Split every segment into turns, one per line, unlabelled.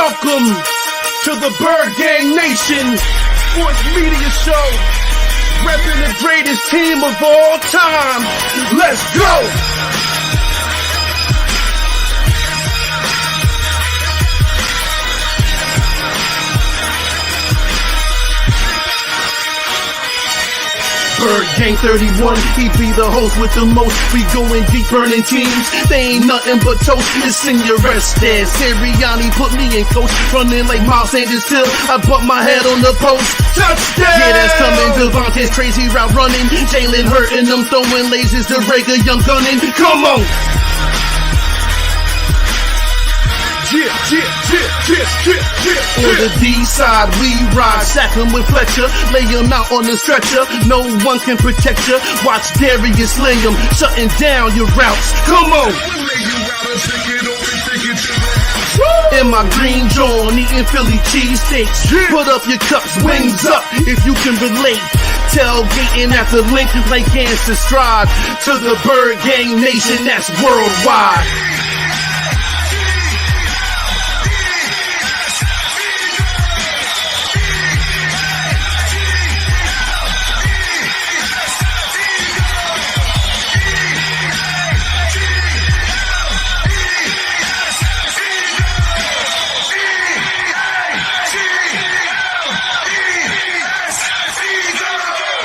Welcome to the Bird Gang Nation Sports Media Show, repping the greatest team of all time. Let's go! Bird Gang 31, he be the host with the most. We going deep, burning teams. They ain't nothing but toast. It's in your rest there. Sirianni put me in coach, running like Miles Sanders till I butt my head on the post. Touchdown! Yeah, that's coming. Devontae's crazy route running. Jalen hurting them, throwing lasers. The Rager young gunning. Come on! On the D side, we ride, sack him with Fletcher, lay him out on the stretcher, no one can protect you, watch Darius lay him, shutting down your routes, come on! In my green John, eating Philly cheesesteaks, put up your cups, wings up, if you can relate. Tailgating at the link like Gangsta Stride, to the Bird Gang Nation that's worldwide.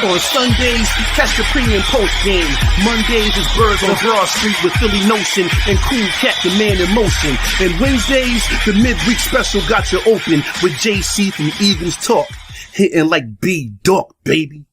On Sundays, catch the pre and post game. Mondays is Birds on Broad Street with Philly Notion and Cool Cat, the man in motion. And Wednesdays, the midweek special got you open with JC from Eagles Talk, hitting like B-Dog, baby.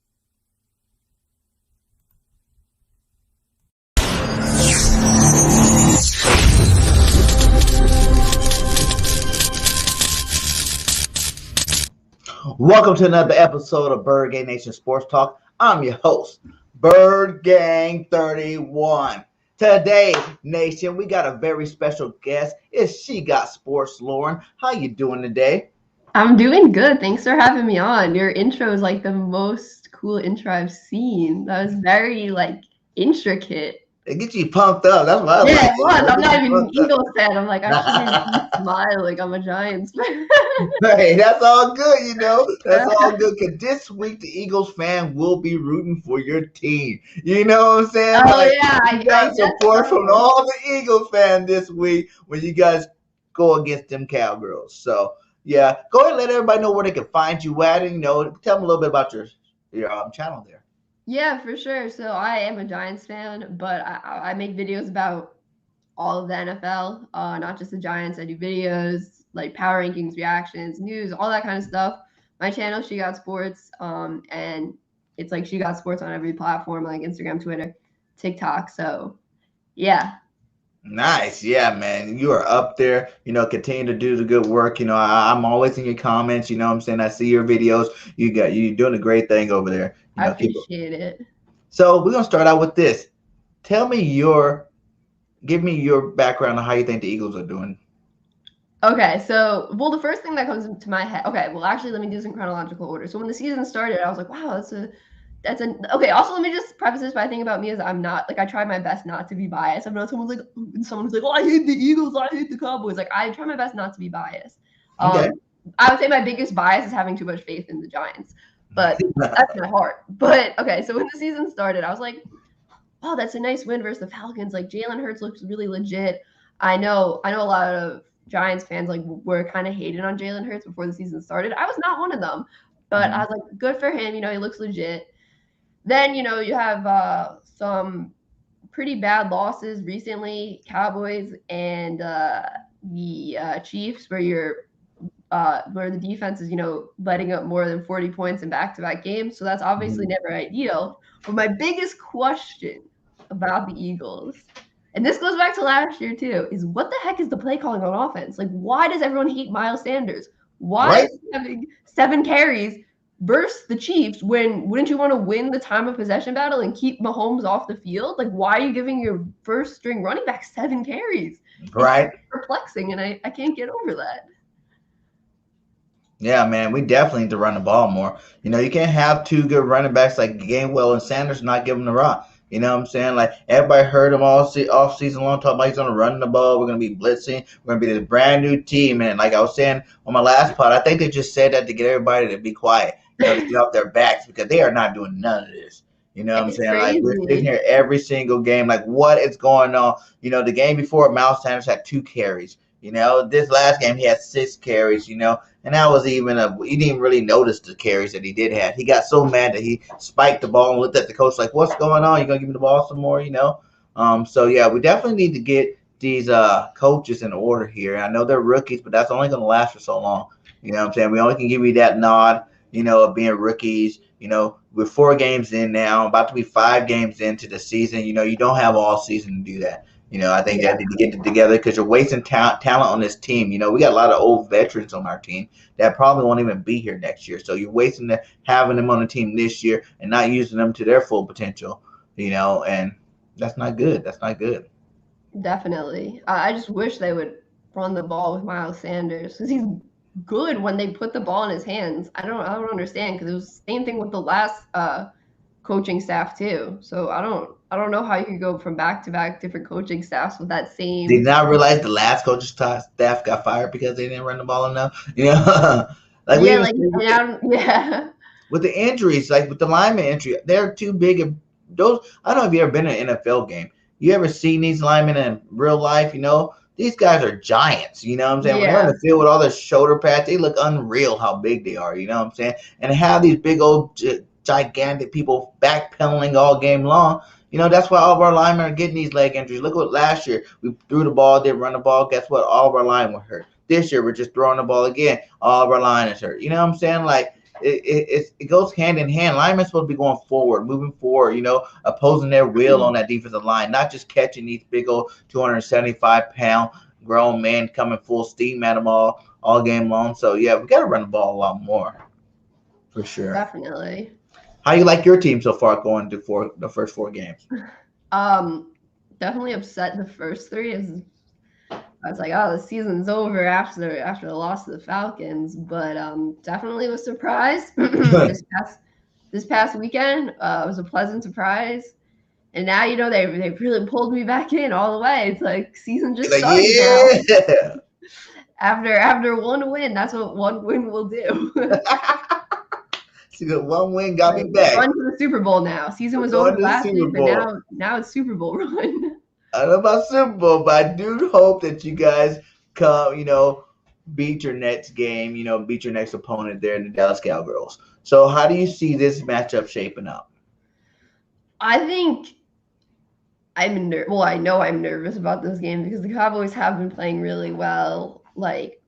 Welcome to another episode of Bird Gang Nation Sports Talk. I'm your host, Bird Gang 31. Today, Nation, we got a very special guest. It's SheGotSports Lauren. How you doing today?
I'm doing good. Thanks for having me on. Your intro is like the most cool intro I've seen. That was very intricate.
It gets you pumped up. That's why I like
it was. I'm not even an Eagles fan. I'm like, I shouldn't smile like I'm a Giants fan.
Hey, that's all good, That's all good. Because this week, the Eagles fan will be rooting for your team. You know what I'm saying?
Oh, yeah.
You got support from all the Eagles fans this week when you guys go against them Cowgirls. So, yeah. Go ahead and let everybody know where they can find you at. And, tell them a little bit about your channel there.
Yeah, for sure. So I am a Giants fan, but I make videos about all of the NFL, not just the Giants. I do videos like power rankings, reactions, news, all that kind of stuff. My channel, SheGotSports, and it's like SheGotSports on every platform, like Instagram, Twitter, TikTok. So, yeah.
Nice. Yeah, man. You are up there. Continue to do the good work. I'm always in your comments. You know what I'm saying? I see your videos. You're doing a great thing over there.
I appreciate it.
So we're going to start out with this. Give me your background on how you think the Eagles are doing.
Okay, so, the first thing that comes into my head, actually, let me do this in chronological order. So when the season started, I was like, wow, okay, also let me just preface this by thinking about me as I'm not, I try my best not to be biased. I'm not someone's like, oh, I hate the Eagles, I hate the Cowboys. I try my best not to be biased. Okay. I would say my biggest bias is having too much faith in the Giants. But that's my heart. But okay, so when the season started, I was like, oh, that's a nice win versus the Falcons. Jalen Hurts looks really legit. I know a lot of Giants fans were kind of hating on Jalen Hurts before the season started. I was not one of them. But I was like, good for him, he looks legit. Then, you have some pretty bad losses recently, Cowboys and the Chiefs, where the defense is, letting up more than 40 points in back-to-back games. So that's obviously never ideal. But my biggest question about the Eagles, and this goes back to last year too, is what the heck is the play calling on offense? Why does everyone hate Miles Sanders? Why is he having 7 carries versus the Chiefs when wouldn't you want to win the time of possession battle and keep Mahomes off the field? Why are you giving your first-string running back 7 carries?
Right.
It's perplexing, and I can't get over that.
Yeah, man, we definitely need to run the ball more. You can't have 2 good running backs like Gainwell and Sanders and not give them the rock. You know what I'm saying? Like everybody heard him off season long talk about he's gonna run the ball. We're gonna be blitzing. We're gonna be this brand new team. And like I was saying on my last pod, I think they just said that to get everybody to be quiet, to get off their backs because they are not doing none of this. You know what I'm
It's
saying? Like we're sitting
crazy.
here every single game. Like what is going on? The game before Miles Sanders had 2 carries. This last game he had 6 carries. And that was he didn't even really notice the carries that he did have. He got so mad that he spiked the ball and looked at the coach like, "What's going on? You gonna give me the ball some more?" So yeah, we definitely need to get these coaches in order here. I know they're rookies, but that's only gonna last for so long. You know what I'm saying? We only can give you that nod, of being rookies. We're 4 games in now, about to be 5 games into the season. You don't have all season to do that. I think
Yeah.
that need to get it together because you're wasting talent on this team. We got a lot of old veterans on our team that probably won't even be here next year. So you're wasting having them on the team this year and not using them to their full potential. And that's not good. That's not good.
Definitely. I just wish they would run the ball with Miles Sanders because he's good when they put the ball in his hands. I don't understand because it was the same thing with the last coaching staff too. So I don't know how you could go from back to back different coaching staffs with that same.
Did not realize the last coaching staff got fired because they didn't run the ball enough. Like
Yeah,
with the injuries, like with the lineman injury, they're too big. Those I don't know if you ever been in an NFL game. You ever seen these linemen in real life? These guys are giants. You know what I'm saying? When they're in the field with all their shoulder pads, they look unreal how big they are. You know what I'm saying? And have these big old gigantic people backpedaling all game long. That's why all of our linemen are getting these leg injuries. Look what last year we threw the ball, didn't run the ball. Guess what? All of our linemen were hurt. This year we're just throwing the ball again. All of our line is hurt. You know what I'm saying? Like it goes hand in hand. Linemen supposed to be going forward, moving forward. Opposing their will on that defensive line, not just catching these big old 275-pound grown men coming full steam at them all game long. So yeah, we got to run the ball a lot more, for sure.
Definitely.
How you like your team so far going to the first 4 games?
Definitely upset the first 3. I was like, oh, the season's over after the loss to the Falcons, but definitely was surprised. this past weekend was a pleasant surprise, and now they really pulled me back in all the way. It's like season just started now. After 1 win, that's what 1 win will do.
See, the 1 win got me back.
Run to the Super Bowl now. Season was over last week, but now it's Super Bowl run.
I don't know about Super Bowl, but I do hope that you guys come, beat your next game, beat your next opponent there in the Dallas Cowgirls. So how do you see this matchup shaping up?
I think I know I'm nervous about this game because the Cowboys have been playing really well. Like,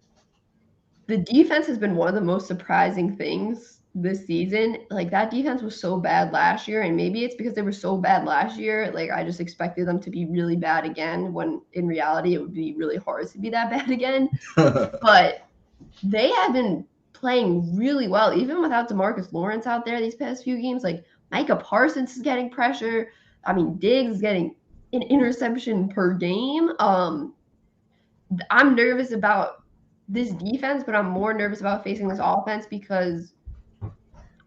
the defense has been one of the most surprising things this season. Like, that defense was so bad last year, and maybe it's because they were so bad last year. Like, I just expected them to be really bad again, when in reality it would be really hard to be that bad again. But they have been playing really well, even without DeMarcus Lawrence out there these past few games. Like, Micah Parsons is getting pressure. I mean, Diggs is getting an interception per game. I'm nervous about this defense, but I'm more nervous about facing this offense because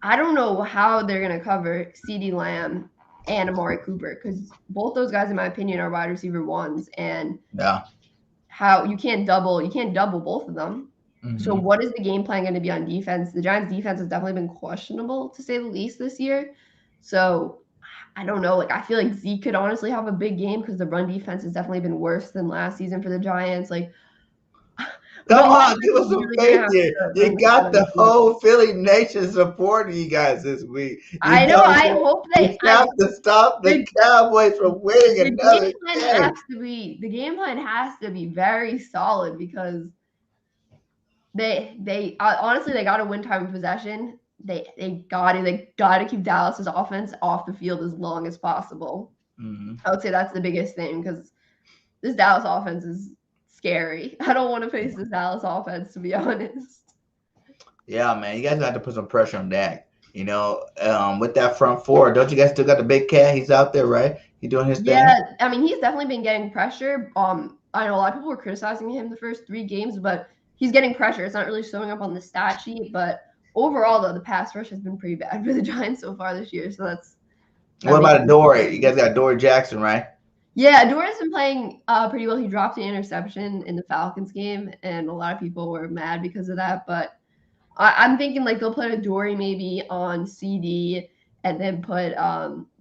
I don't know how they're going to cover CeeDee Lamb and Amari Cooper, because both those guys, in my opinion, are wide receiver 1s, and how you can't double both of them. Mm-hmm. So what is the game plan going to be on defense? The Giants' defense has definitely been questionable, to say the least, this year. So I don't know. Like, I feel like Zeke could honestly have a big game because the run defense has definitely been worse than last season for the Giants. Like,
come on, give us some faith here. You got the whole Philly nation supporting you guys this week.
I know. I hope they
have to stop the Cowboys from winning another game.
The game plan has to be very solid because they honestly, they got to win time of possession. They got to keep Dallas's offense off the field as long as possible. Mm-hmm. I would say that's the biggest thing because this Dallas offense is scary. I don't want to face this Dallas offense, to be honest.
Yeah, man, you guys have to put some pressure on Dak. With that front 4, don't you guys still got the big cat? He's out there, right? He doing his thing.
Yeah, I mean, he's definitely been getting pressure. I know a lot of people were criticizing him the first 3 games, but he's getting pressure. It's not really showing up on the stat sheet, but overall, though, the pass rush has been pretty bad for the Giants so far this year. So
What about Adoree? You guys got Adoree Jackson, right?
Yeah, Adoree's been playing pretty well. He dropped an interception in the Falcons game, and a lot of people were mad because of that. But I'm thinking like they'll put Adoree maybe on CD and then put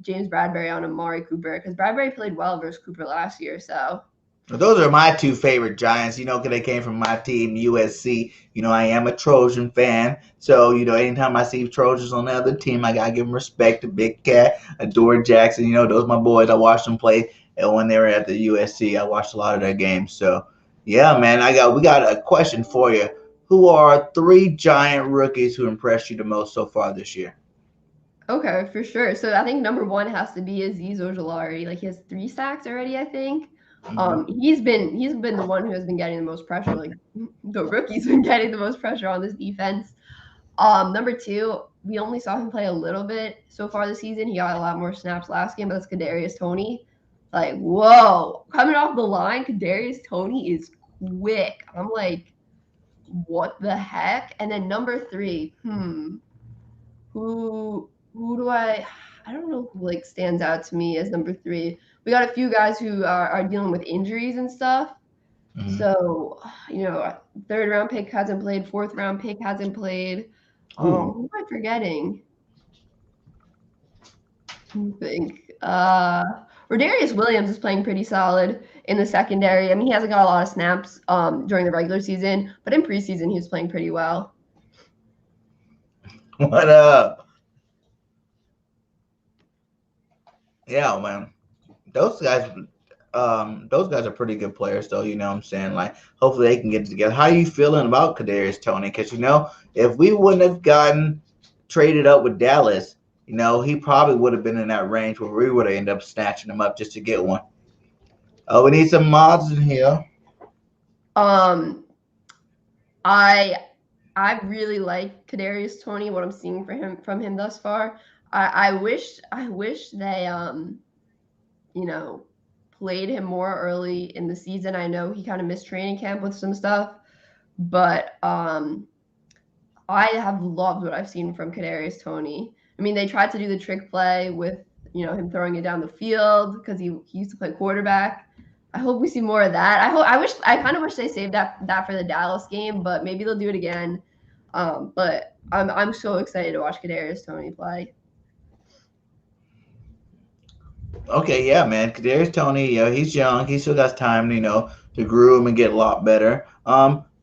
James Bradbury on Amari Cooper because Bradbury played well versus Cooper last year. So
Those are my two favorite Giants, because they came from my team, USC. I am a Trojan fan. So, anytime I see Trojans on the other team, I got to give them respect to Big Cat, Adoree Jackson. Those are my boys. I watched them play. And when they were at the USC, I watched a lot of their games. So, yeah, man, we got a question for you. Who are three Giant rookies who impressed you the most so far this year?
okay, for sure. So I think number one has to be Azeez Ojulari. Like he has 3 sacks already, I think. He's been the one who has been getting the most pressure. Like the rookie's been getting the most pressure on this defense. Number two, we only saw him play a little bit so far this season. He got a lot more snaps last game, but that's Kadarius Toney. Like, whoa, coming off the line, Kadarius Toney is quick. I'm like, what the heck? And then number three, who do I don't know who like stands out to me as number three. We got a few guys who are dealing with injuries and stuff.
Mm-hmm.
So, third round pick hasn't played, fourth round pick hasn't played. Who am I forgetting? I think Rodarius Williams is playing pretty solid in the secondary. I mean, he hasn't got a lot of snaps during the regular season, but in preseason he was playing pretty well.
What up? Yeah, man. Those guys are pretty good players, though. You know what I'm saying? Like, hopefully they can get it together. How are you feeling about Kadarius Toney? Because if we wouldn't have gotten traded up with Dallas, he probably would have been in that range where we would have ended up snatching him up just to get one. Oh, we need some mods in here.
I really like Kadarius Toney. What I'm seeing from him thus far. I wish they played him more early in the season. I know he kind of missed training camp with some stuff, but I have loved what I've seen from Kadarius Toney. I mean, they tried to do the trick play with him throwing it down the field because he used to play quarterback. I hope we see more of that. I kind of wish they saved that for the Dallas game, but maybe they'll do it again. But I'm so excited to watch Kadarius Toney play.
Okay, yeah, man. Kadarius Toney, he's young. He still got time, to groom and get a lot better.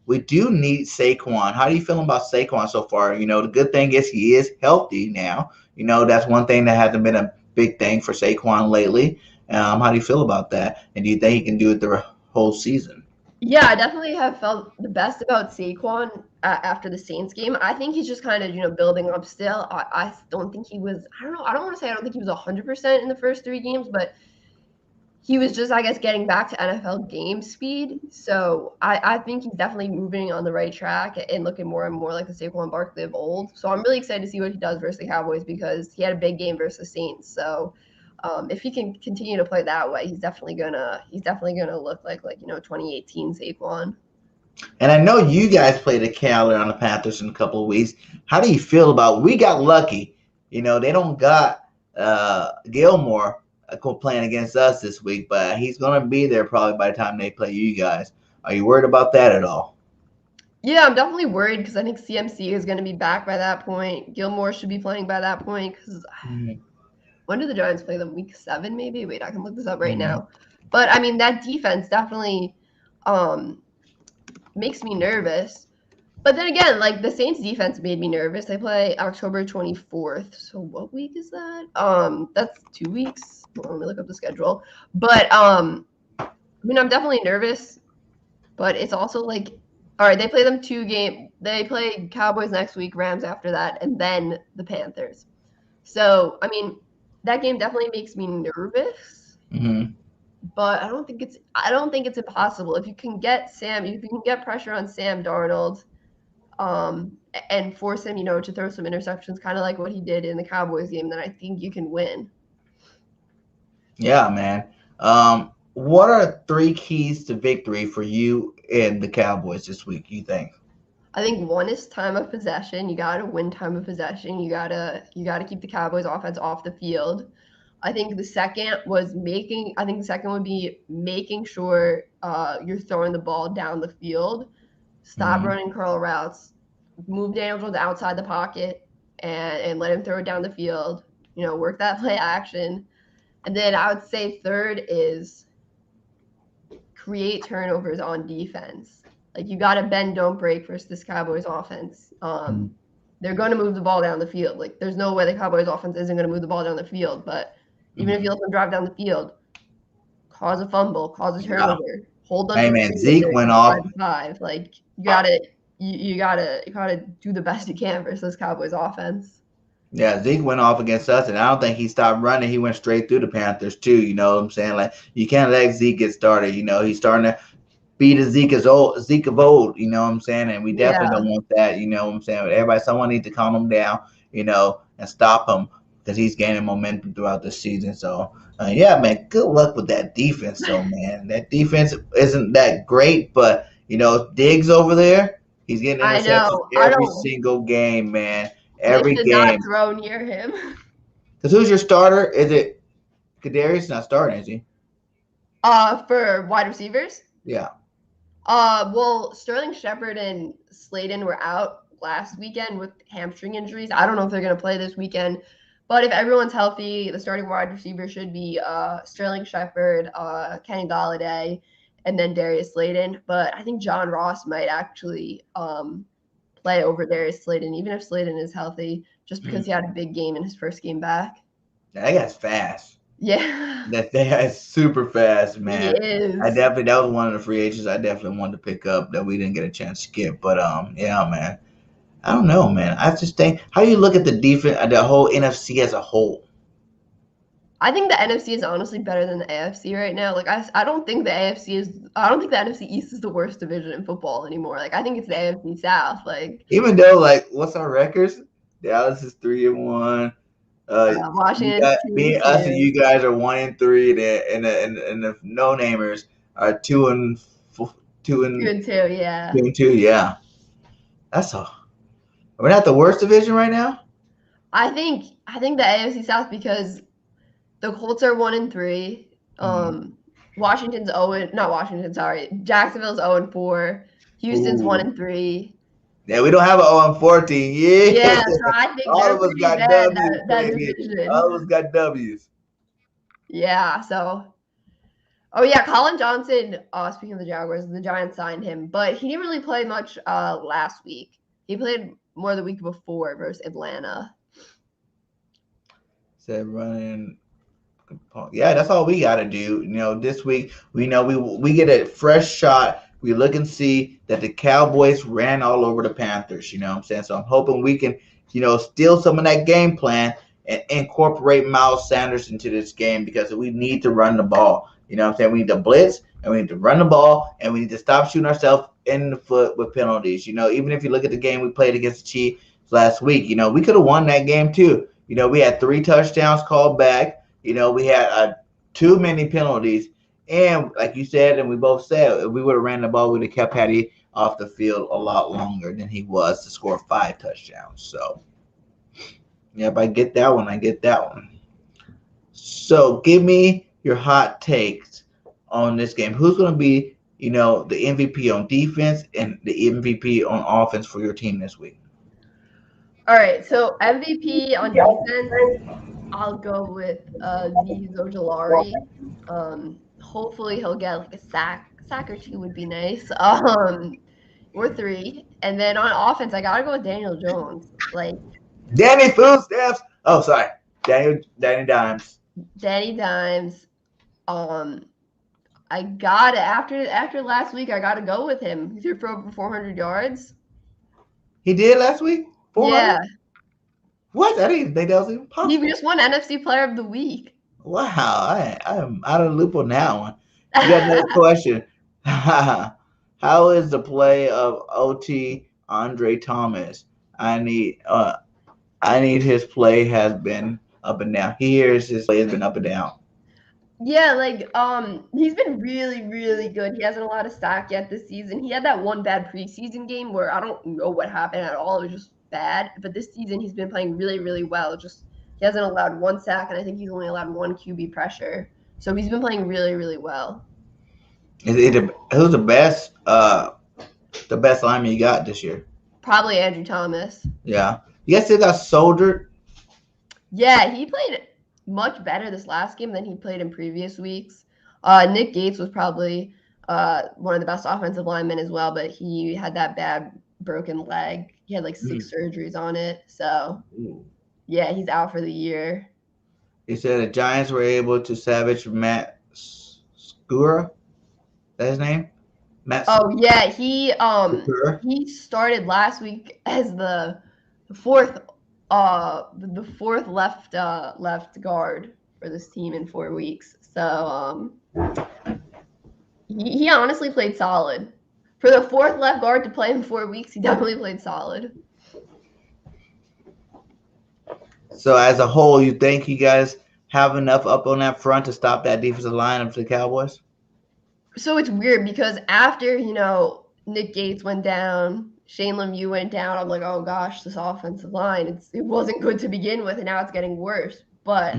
We do need Saquon. How do you feel about Saquon so far? The good thing is he is healthy now. That's one thing that hasn't been a big thing for Saquon lately. How do you feel about that? And do you think he can do it the whole season?
Yeah, I definitely have felt the best about Saquon after the Saints game. I think he's just kind of, building up still. I don't think he was, I don't know, I don't want to say I don't think he was 100% in the first 3 games, but he was just, I guess, getting back to NFL game speed. So I think he's definitely moving on the right track and looking more and more like the Saquon Barkley of old. So I'm really excited to see what he does versus the Cowboys because he had a big game versus the Saints. So if he can continue to play that way, he's definitely gonna look like 2018 Saquon.
And I know you guys played a Cali on the Panthers in a couple of weeks. How do you feel about? We got lucky, they don't got Gilmore playing against us this week, but he's gonna be there probably by the time they play you guys. Are you worried about that at all?
Yeah, I'm definitely worried because I think CMC is going to be back by that point. Gilmore should be playing by that point because. When do the Giants play them? Week 7, maybe? Wait, I can look this up right now. But, I mean, that defense definitely makes me nervous. But then again, like, the Saints defense made me nervous. They play October 24th. So what week is that? That's 2 weeks. Hold on, let me look up the schedule. But, I mean, I'm definitely nervous. But it's also like, all right, they play them 2 games. They play Cowboys next week, Rams after that, and then the Panthers. So, I mean, that game definitely makes me nervous, but I don't think it's impossible. If you can get pressure on Sam Darnold, and force him, to throw some interceptions, kind of like what he did in the Cowboys game, then I think you can win.
Yeah, man. What are 3 keys to victory for you and the Cowboys this week, you think?
I think one is time of possession. You got to win time of possession. You got to keep the Cowboys offense off the field. I think the second would be making sure you're throwing the ball down the field. Stop running curl routes. Move Daniel Jones outside the pocket and let him throw it down the field. Work that play action. And then I would say third is create turnovers on defense. Like, you got to bend, don't break versus this Cowboys offense. They're going to move the ball down the field. Like, there's no way the Cowboys offense isn't going to move the ball down the field. But even if you let them drive down the field, cause a fumble, cause a turnover, hold them.
Hey man, Zeke went off.
5. Like, you gotta do the best you can versus this Cowboys offense.
Yeah, Zeke went off against us, and I don't think he stopped running. He went straight through the Panthers too. You know what I'm saying? Like, you can't let Zeke get started. He's starting to be the Zeke of old. You know what I'm saying? And we definitely don't want that. You know what I'm saying? Someone needs to calm him down. And stop him because he's gaining momentum throughout the season. So, yeah, man, good luck with that defense. So, man, that defense isn't that great, but Diggs over there, he's getting interceptions every single game, man. Every
game.
Not
throw near him.
Because who's your starter? Is it Kadarius? Not starting, is he?
For wide receivers?
Yeah.
Well, Sterling Shepard and Slayton were out last weekend with hamstring injuries. I don't know if they're going to play this weekend, but if everyone's healthy, the starting wide receiver should be Sterling Shepard, Kenny Golladay, and then Darius Slayton. But I think John Ross might actually play over Darius Slayton, even if Slayton is healthy, just because he had a big game in his first game back.
That guy's fast.
Yeah.
That guy's super fast, man.
He is.
That was one of the free agents I definitely wanted to pick up that we didn't get a chance to get. But yeah, man. I don't know, man. I just think, how do you look at the defense, the whole NFC as a whole?
I think the NFC is honestly better than the AFC right now. Like, I don't think the NFC East is the worst division in football anymore. Like, I think it's the AFC South. Like,
even though, like, what's our records? Dallas is 3-1.
Washington,
us and you guys are 1-3. And the no namers are 2-2.
Yeah.
2-2. Yeah. That's all. We're not the worst division right now.
I think the AFC South, because the Colts are 1-3. Jacksonville's 0-4. Houston's 1-3.
Yeah, we don't have an 0-4 team.
Yeah, so I think
all of us got W's.
That division.
All of us got W's.
Yeah, so. Oh, yeah, Colin Johnson, speaking of the Jaguars, the Giants signed him, but he didn't really play much last week. He played more the week before versus Atlanta.
Said running. Yeah, that's all we got to do. This week, we get a fresh shot. We look and see that the Cowboys ran all over the Panthers. You know what I'm saying? So I'm hoping we can, steal some of that game plan and incorporate Miles Sanders into this game, because we need to run the ball. You know what I'm saying? We need to blitz, and we need to run the ball, and we need to stop shooting ourselves in the foot with penalties. Even if you look at the game we played against the Chiefs last week, we could have won that game too. We had 3 touchdowns called back. We had too many penalties. And like you said, and we both said, if we would have ran the ball, we would have kept Patty off the field a lot longer than he was to score 5 touchdowns. So, yep, I get that one. So, give me your hot takes on this game. Who's going to be, the MVP on defense and the MVP on offense for your team this week?
All right, so MVP on defense, I'll go with Azeez Ojulari. Hopefully he'll get like a sack or 2 would be nice. Or 3. And then on offense, I gotta go with Daniel Jones. Like,
Danny Footsteps. Oh, sorry, Danny Dimes.
Danny Dimes. I got it after last week. I gotta go with him. He threw for over 400 yards.
He did last week. 400?
Yeah.
What? I didn't think that was even possible.
He just won NFC Player of the Week.
Wow, I'm out of the loop on that one. You got another question. How is the play of OT Andre Thomas? I need his play has been up and down. His play has been up and down.
Yeah, like he's been really, really good. He hasn't a lot of stock yet this season. He had that one bad preseason game where I don't know what happened at all. It was just bad. But this season he's been playing really, really well. Just He hasn't allowed 1 sack, and I think he's only allowed 1 QB pressure. So he's been playing really, really well.
Who's the best lineman you got this year?
Probably Andrew Thomas.
Yeah. You guys still got Soldier?
Yeah, he played much better this last game than he played in previous weeks. Nick Gates was probably one of the best offensive linemen as well, but he had that bad broken leg. He had like 6 surgeries on it. So, yeah, he's out for the year.
He said the Giants were able to savage Matt Skura. That's his name?
Yeah, he started last week as the fourth left guard for this team in 4 weeks. So he honestly played solid. For the 4th left guard to play in 4 weeks, he definitely played solid.
So as a whole, you think you guys have enough up on that front to stop that defensive line of the Cowboys?
So it's weird because after, Nick Gates went down, Shane Lemieux went down, I'm like, oh gosh, this offensive line, it wasn't good to begin with, and now it's getting worse. But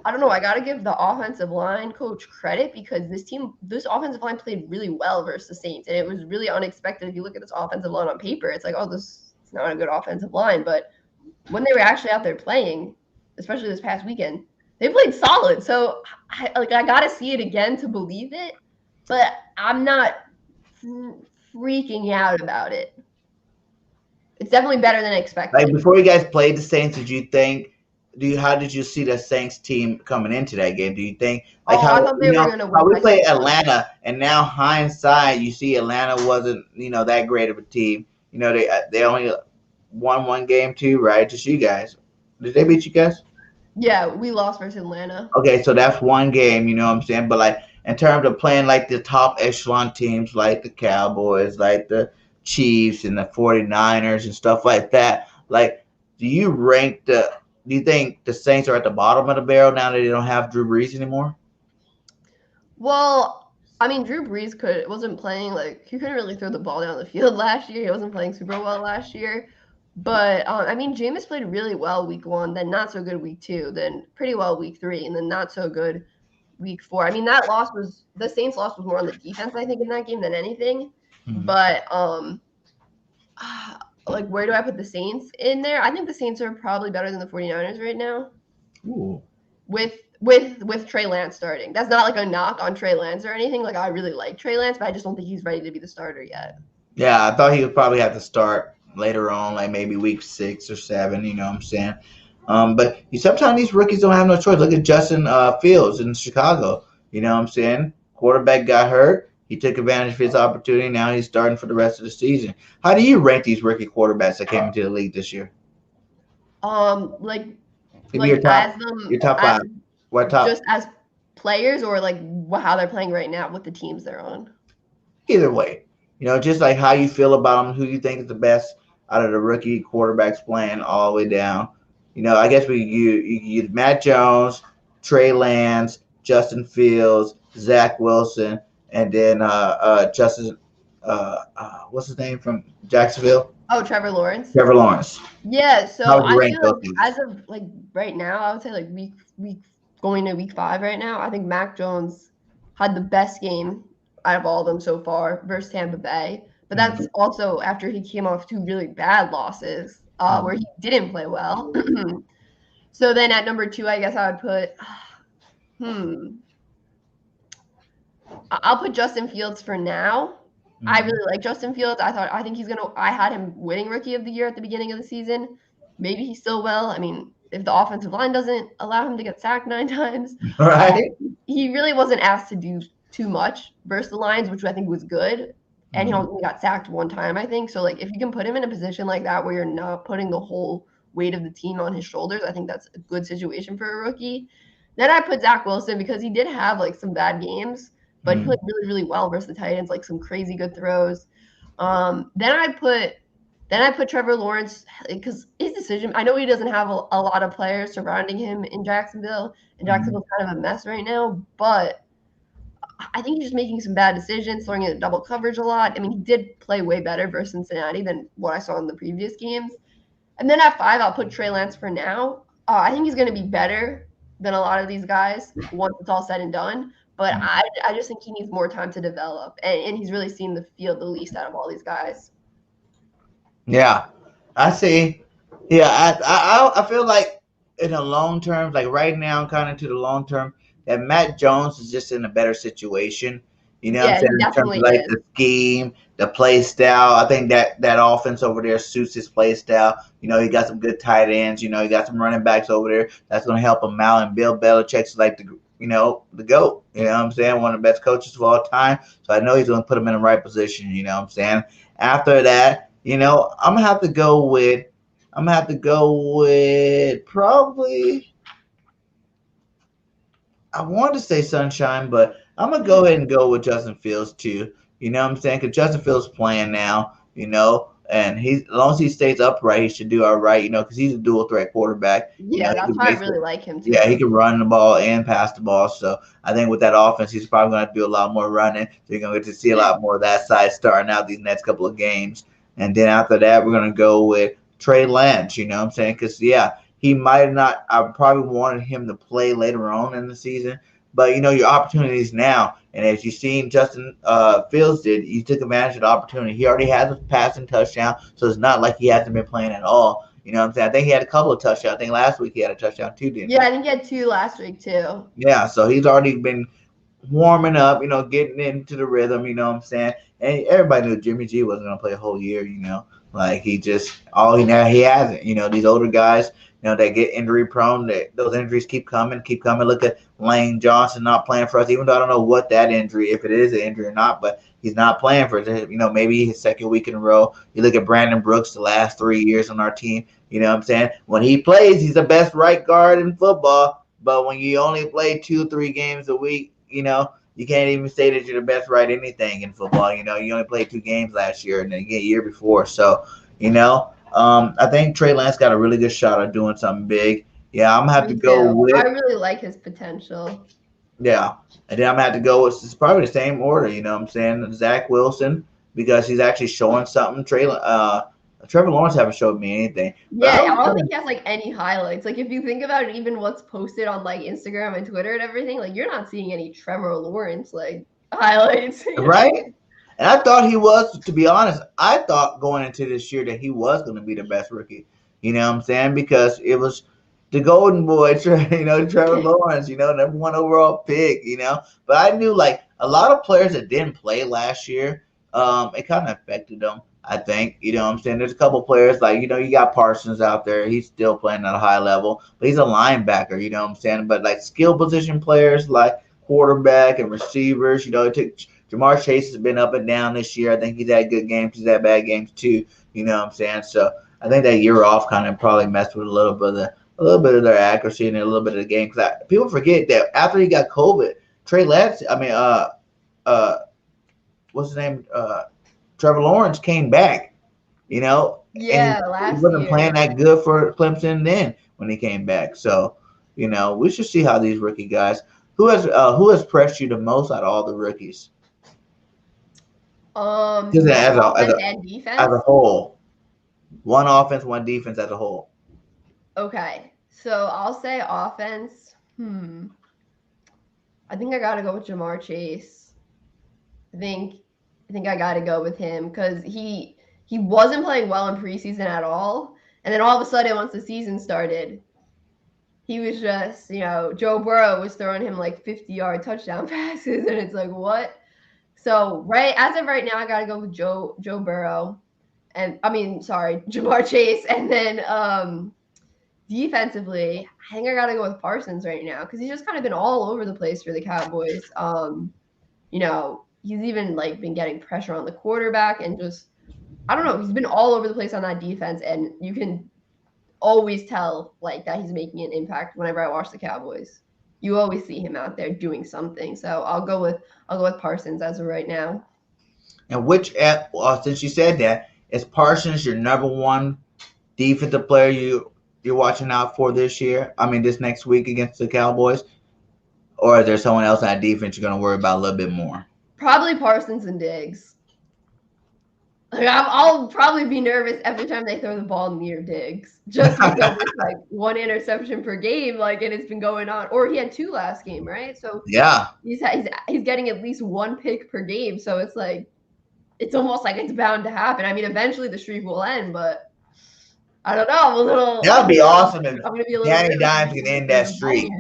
I don't know, I got to give the offensive line coach credit because this offensive line played really well versus the Saints, and it was really unexpected. If you look at this offensive line on paper, it's like, oh, this is not a good offensive line. But when they were actually out there playing, especially this past weekend, they played solid. So I got to see it again to believe it, but I'm not freaking out about it. It's definitely better than expected.
Like before you guys played the Saints, how did you see the Saints team coming into that game? Do you think
I thought they were going to win?
We played Atlanta, and now hindsight, you see Atlanta wasn't that great of a team. They only won 1 game too, right? Just you guys. Did they beat you guys?
Yeah, we lost versus Atlanta.
Okay, so that's 1 game. You know what I'm saying? But like in terms of playing like the top echelon teams, like the Cowboys, like the Chiefs and the 49ers and stuff like that, like do you think the Saints are at the bottom of the barrel now that they don't have Drew Brees anymore?
Well, I mean, Drew Brees wasn't playing, he couldn't really throw the ball down the field last year. He wasn't playing super well last year. But, I mean, Jameis played really well week 1, then not so good week 2, then pretty well week 3, and then not so good week 4. I mean, the Saints loss was more on the defense, I think, in that game than anything. But, where do I put the Saints in there? I think the Saints are probably better than the 49ers right now.
Ooh.
With Trey Lance starting. That's not like a knock on Trey Lance or anything. Like, I really like Trey Lance, but I just don't think he's ready to be the starter yet.
Yeah, I thought he would probably have to start later on, like maybe week 6 or 7, you know what I'm saying? But sometimes these rookies don't have no choice. Look at Justin Fields in Chicago. You know what I'm saying? Quarterback got hurt. He took advantage of his opportunity. Now he's starting for the rest of the season. How do you rank these rookie quarterbacks that came into the league this year? Give me your top 5. What top?
Just as players or how they're playing right now with the teams they're on?
Either way. Just like how you feel about them, who you think is the best out of the rookie quarterbacks playing all the way down. I guess you Matt Jones, Trey Lance, Justin Fields, Zach Wilson, and then Justin what's his name from Jacksonville?
Oh, Trevor Lawrence.
Trevor Lawrence.
Yeah, so I feel as of right now, I would say week going to week 5 right now, I think Mac Jones had the best game out of all of them so far versus Tampa Bay. But that's also after he came off 2 really bad losses where he didn't play well. So then at number 2, I guess I would put I'll put Justin Fields for now. I really like I had him winning Rookie of the Year at the beginning of the season. Maybe he still will. I mean, if the offensive line doesn't allow him to get sacked 9 times,
right?
He really wasn't asked to do too much versus the Lions, which I think was good. And he only got sacked 1 time, I think. So, if you can put him in a position like that where you're not putting the whole weight of the team on his shoulders, I think that's a good situation for a rookie. Then I put Zach Wilson because he did have, some bad games, but he played really, really well versus the Titans, some crazy good throws. Then I put Trevor Lawrence because his decision – I know he doesn't have a lot of players surrounding him in Jacksonville, and Jacksonville's kind of a mess right now, but – I think he's just making some bad decisions, throwing in double coverage a lot. I mean, he did play way better versus Cincinnati than what I saw in the previous games. And then at 5, I'll put Trey Lance for now. I think he's going to be better than a lot of these guys once it's all said and done. But I just think he needs more time to develop, and he's really seen the field the least out of all these guys.
Yeah, I see. Yeah, I feel like in the long term, like right now, kind of to the long term, that Matt Jones is just in a better situation. You know what I'm
Yeah,
saying?
he
In terms of
definitely
like
is.
the scheme, the play style. I think that offense over there suits his play style. You know, he got some good tight ends. You know, he got some running backs over there that's going to help him out. And Bill Belichick's like the GOAT. You know what I'm saying? One of the best coaches of all time. So I know he's going to put him in the right position. You know what I'm saying? After that, I'm gonna have to go with probably I wanted to say Sunshine, but I'm gonna go ahead and go with Justin Fields too. You know what I'm saying? Because Justin Fields playing now, and as long as he stays upright, he should do all right. Because he's a dual threat quarterback.
Yeah,
He
that's
can
why I
basically,
really like him
yeah, he
too.
can run the ball and pass the ball. So I think with that offense, he's probably gonna have to do a lot more running. So you're gonna get to see a lot more of that side starting out these next couple of games. And then after that, we're gonna go with Trey Lance. You know what I'm saying? Because he might not. I probably wanted him to play later on in the season, but your opportunities now. And as you've seen, Justin Fields did. He took advantage of the opportunity. He already has a passing touchdown, so it's not like he hasn't been playing at all. You know what I'm saying? I think he had a couple of touchdowns. I think last week he had a touchdown too, didn't
Yeah,
he?
I think he had 2 last week too.
Yeah, so he's already been warming up, getting into the rhythm, you know what I'm saying? And everybody knew Jimmy G wasn't gonna play a whole year. Like he just all he hasn't. These older guys, they get injury prone, those injuries keep coming, keep coming. Look at Lane Johnson not playing for us, even though I don't know what that injury, if it is an injury or not, but he's not playing for us. Maybe his second week in a row. You look at Brandon Brooks the last 3 years on our team, you know what I'm saying? When he plays, he's the best right guard in football. But when you only play 2-3 games a week, you can't even say that you're the best right anything in football. You only played 2 games last year and the year before. So, I think Trey Lance got a really good shot at doing something big. Yeah, I'm gonna have to
Me
go
too. I
with
really like his potential.
yeah, and then I'm gonna have to go with it's probably the same order. You know what I'm saying? Zach Wilson because he's actually showing something. Trevor Lawrence haven't showed me anything, but
Yeah, I don't think he has like any highlights. Like if you think about it, even what's posted on like Instagram and Twitter and everything, like you're not seeing any Trevor Lawrence like highlights.
right? And I thought he was, to be honest, I thought going into this year that he was going to be the best rookie. You know what I'm saying? Because it was the golden boy, Trevor Lawrence, #1 overall pick. But I knew like a lot of players that didn't play last year, it kind of affected them. I think, you know what I'm saying? There's a couple players like, you got Parsons out there. He's still playing at a high level, but he's a linebacker, you know what I'm saying? But like skill position players like quarterback and receivers, it took Jamar Chase has been up and down this year. I think he's had good games. He's had bad games too. You know what I'm saying? So I think that year off kind of probably messed with a little bit of their accuracy and a little bit of the game. Because people forget that after he got COVID, Trey Lance, what's his name? Trevor Lawrence came back. And
Yeah,
he
last
wasn't playing
year.
that good for Clemson then when he came back. So we should see how these rookie guys. Who has pressed you the most out of all the rookies? Just
You mean offense and
as a
defense?
whole, one offense, one defense as a whole.
Okay, so I'll say offense. I think I gotta go with Jamar Chase. I think I think I gotta go with him because he wasn't playing well in preseason at all, and then all of a sudden once the season started, he was just Joe Burrow was throwing him like 50-yard touchdown passes, and it's like what? So right as of right now, I gotta go with Joe Burrow, and I mean sorry Jamar Chase, and then defensively, I think I gotta go with Parsons right now because he's just kind of been all over the place for the Cowboys. He's even like been getting pressure on the quarterback and just I don't know, he's been all over the place on that defense, and you can always tell like that he's making an impact whenever I watch the Cowboys. You always see him out there doing something. So I'll go with Parsons as of right now.
And since you said that, is Parsons your #1 defensive player you're watching out for this year? I mean, this next week against the Cowboys, or is there someone else on that defense you're going to worry about a little bit more?
Probably Parsons and Diggs. Like, I'll probably be nervous every time they throw the ball near Diggs, just because it's like one interception per game, like, and it's been going on. Or he had 2 last game, right? So
Yeah.
he's getting at least 1 pick per game. So it's like it's almost like it's bound to happen. I mean, eventually the streak will end, but I don't know. I'm a little.
That'd be awesome if
I'm gonna be a little.
Danny Dimes can end that streak.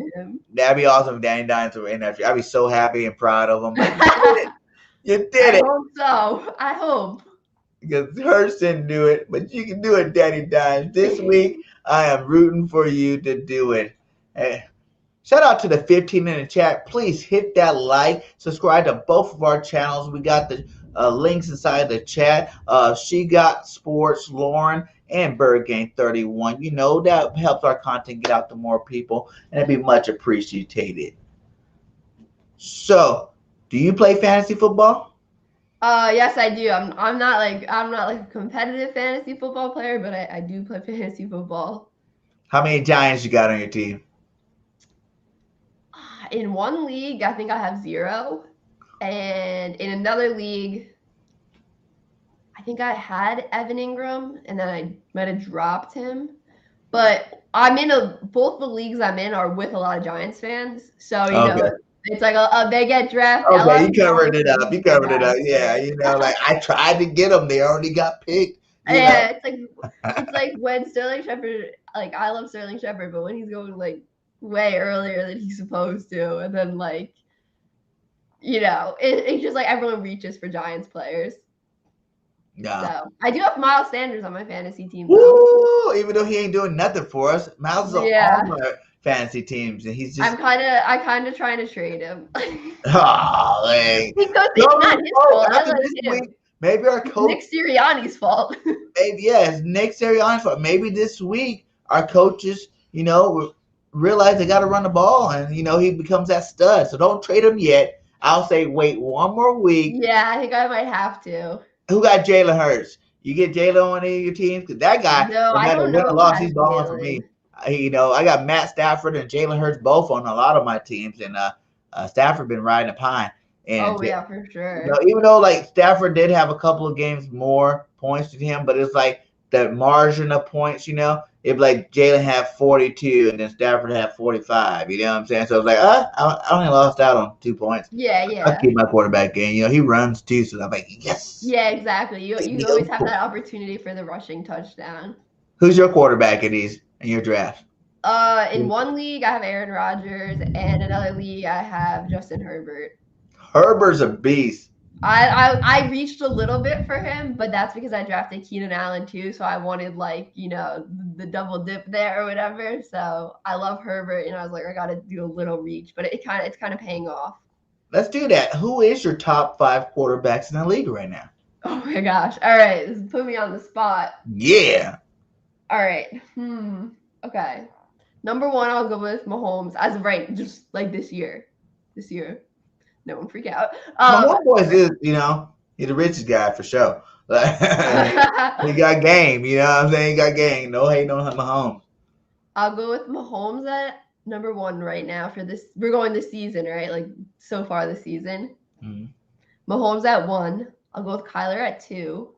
That'd be awesome if Danny Dimes would end that streak. I'd be so happy and proud of him. Like, you did it.
I hope so. I hope.
Because Hurts didn't do it, but you can do it, Danny Dimes. This week, I am rooting for you to do it. Hey, shout out to the 15 in the chat. Please hit that like. Subscribe to both of our channels. We got the links inside the chat. SheGotSports Lauren and BIRDGANG 31. You know, that helps our content get out to more people, and it'd be much appreciated. So, do you play fantasy football?
Yes, I do. I'm not like a competitive fantasy football player, but I do play fantasy football.
How many Giants you got on your team?
In one league, I think I have 0, and in another league, I think I had Evan Ingram, and then I might have dropped him. But I'm in both the leagues I'm in are with a lot of Giants fans, so you know. It's like they get drafted.
Okay, you covered it up. Yeah, you know, like I tried to get them. They already got picked.
Yeah, it's like when Sterling Shepard, like I love Sterling Shepard, but when he's going like way earlier than he's supposed to, and then like, you know, it's just like everyone reaches for Giants players.
Yeah.
So I do have Miles Sanders on my fantasy team.
Woo! Even though he ain't doing nothing for us, Miles is
Yeah.
on my fantasy teams, and he's just.
I'm kind of trying to trade him.
Oh, like,
It's not his fault. I like him.
Week, maybe our coach.
Nick Sirianni's fault.
Maybe it's Nick Sirianni's fault. Maybe this week our coaches, you know, realize they got to run the ball, and you know he becomes that stud. So don't trade him yet. I'll say wait one more week.
Yeah, I think I might have to.
Who got Jalen Hurts? You get Jalen on any of your teams? Because that guy,
no
matter win or loss, he's balling for me. You know, I got Matt Stafford and Jalen Hurts both on a lot of my teams, and Stafford been riding a pine. And,
yeah, for sure.
You know, even though like Stafford did have a couple of games more points than him, but it's like the margin of points. You know, if like Jalen had 42 and then Stafford had 45, you know what I'm saying? So it's like, I only lost out on 2 points.
Yeah.
I keep my quarterback in. You know, he runs too, so I'm like, yes.
Yeah, exactly. You always have that opportunity for the rushing touchdown.
Who's your quarterback in your draft?
In one league I have Aaron Rodgers, and another league I have Justin Herbert.
Herbert's a beast.
I reached a little bit for him, but that's because I drafted Keenan Allen too, so I wanted like, you know, the double dip there or whatever. So I love Herbert, and I was like, I got to do a little reach, but it's kind of paying off.
Let's do that. Who is your top 5 quarterbacks in the league right now?
Oh my gosh! All right, this put me on the spot.
Yeah.
All right. Okay. Number 1, I'll go with Mahomes as of right, just like this year. No one freak out.
My homeboy is, you know, he's the richest guy for sure. He got game, you know what I'm saying? He got game. No hating on Mahomes.
I'll go with Mahomes at number 1 right now for this. We're going this season, right? Like so far this season.
Mm-hmm.
Mahomes at 1. I'll go with Kyler at 2.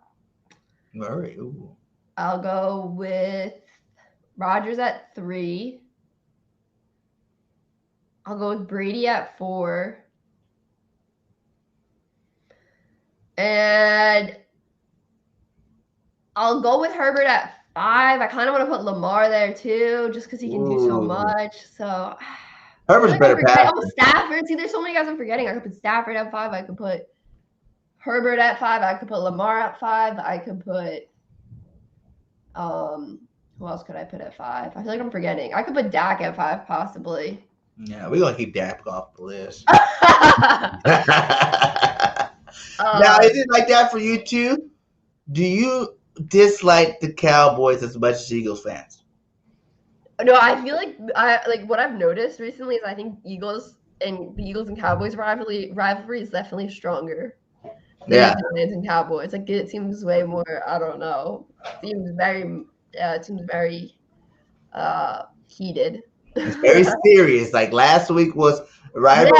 All right. Ooh.
I'll go with Rodgers at 3. I'll go with Brady at 4. And I'll go with Herbert at 5. I kind of want to put Lamar there too, just because he can do so much. So
Herbert's better passer.
Oh, Stafford. See, there's so many guys I'm forgetting. I could put Stafford at 5. I could put Herbert at 5. I could put Lamar at 5. I could put who else could I put at 5? I feel like I'm forgetting. I could put Dak at 5 possibly.
Yeah, we're gonna keep Dak off the list. Now, is it like that for you too? Do you dislike the Cowboys as much as Eagles fans?
No, I feel like what I've noticed recently is I think the Eagles and Cowboys rivalry is definitely stronger than the Giants and Cowboys. Like it seems way more. I don't know. It seems very heated.
It's very serious. Like last week was rivalry.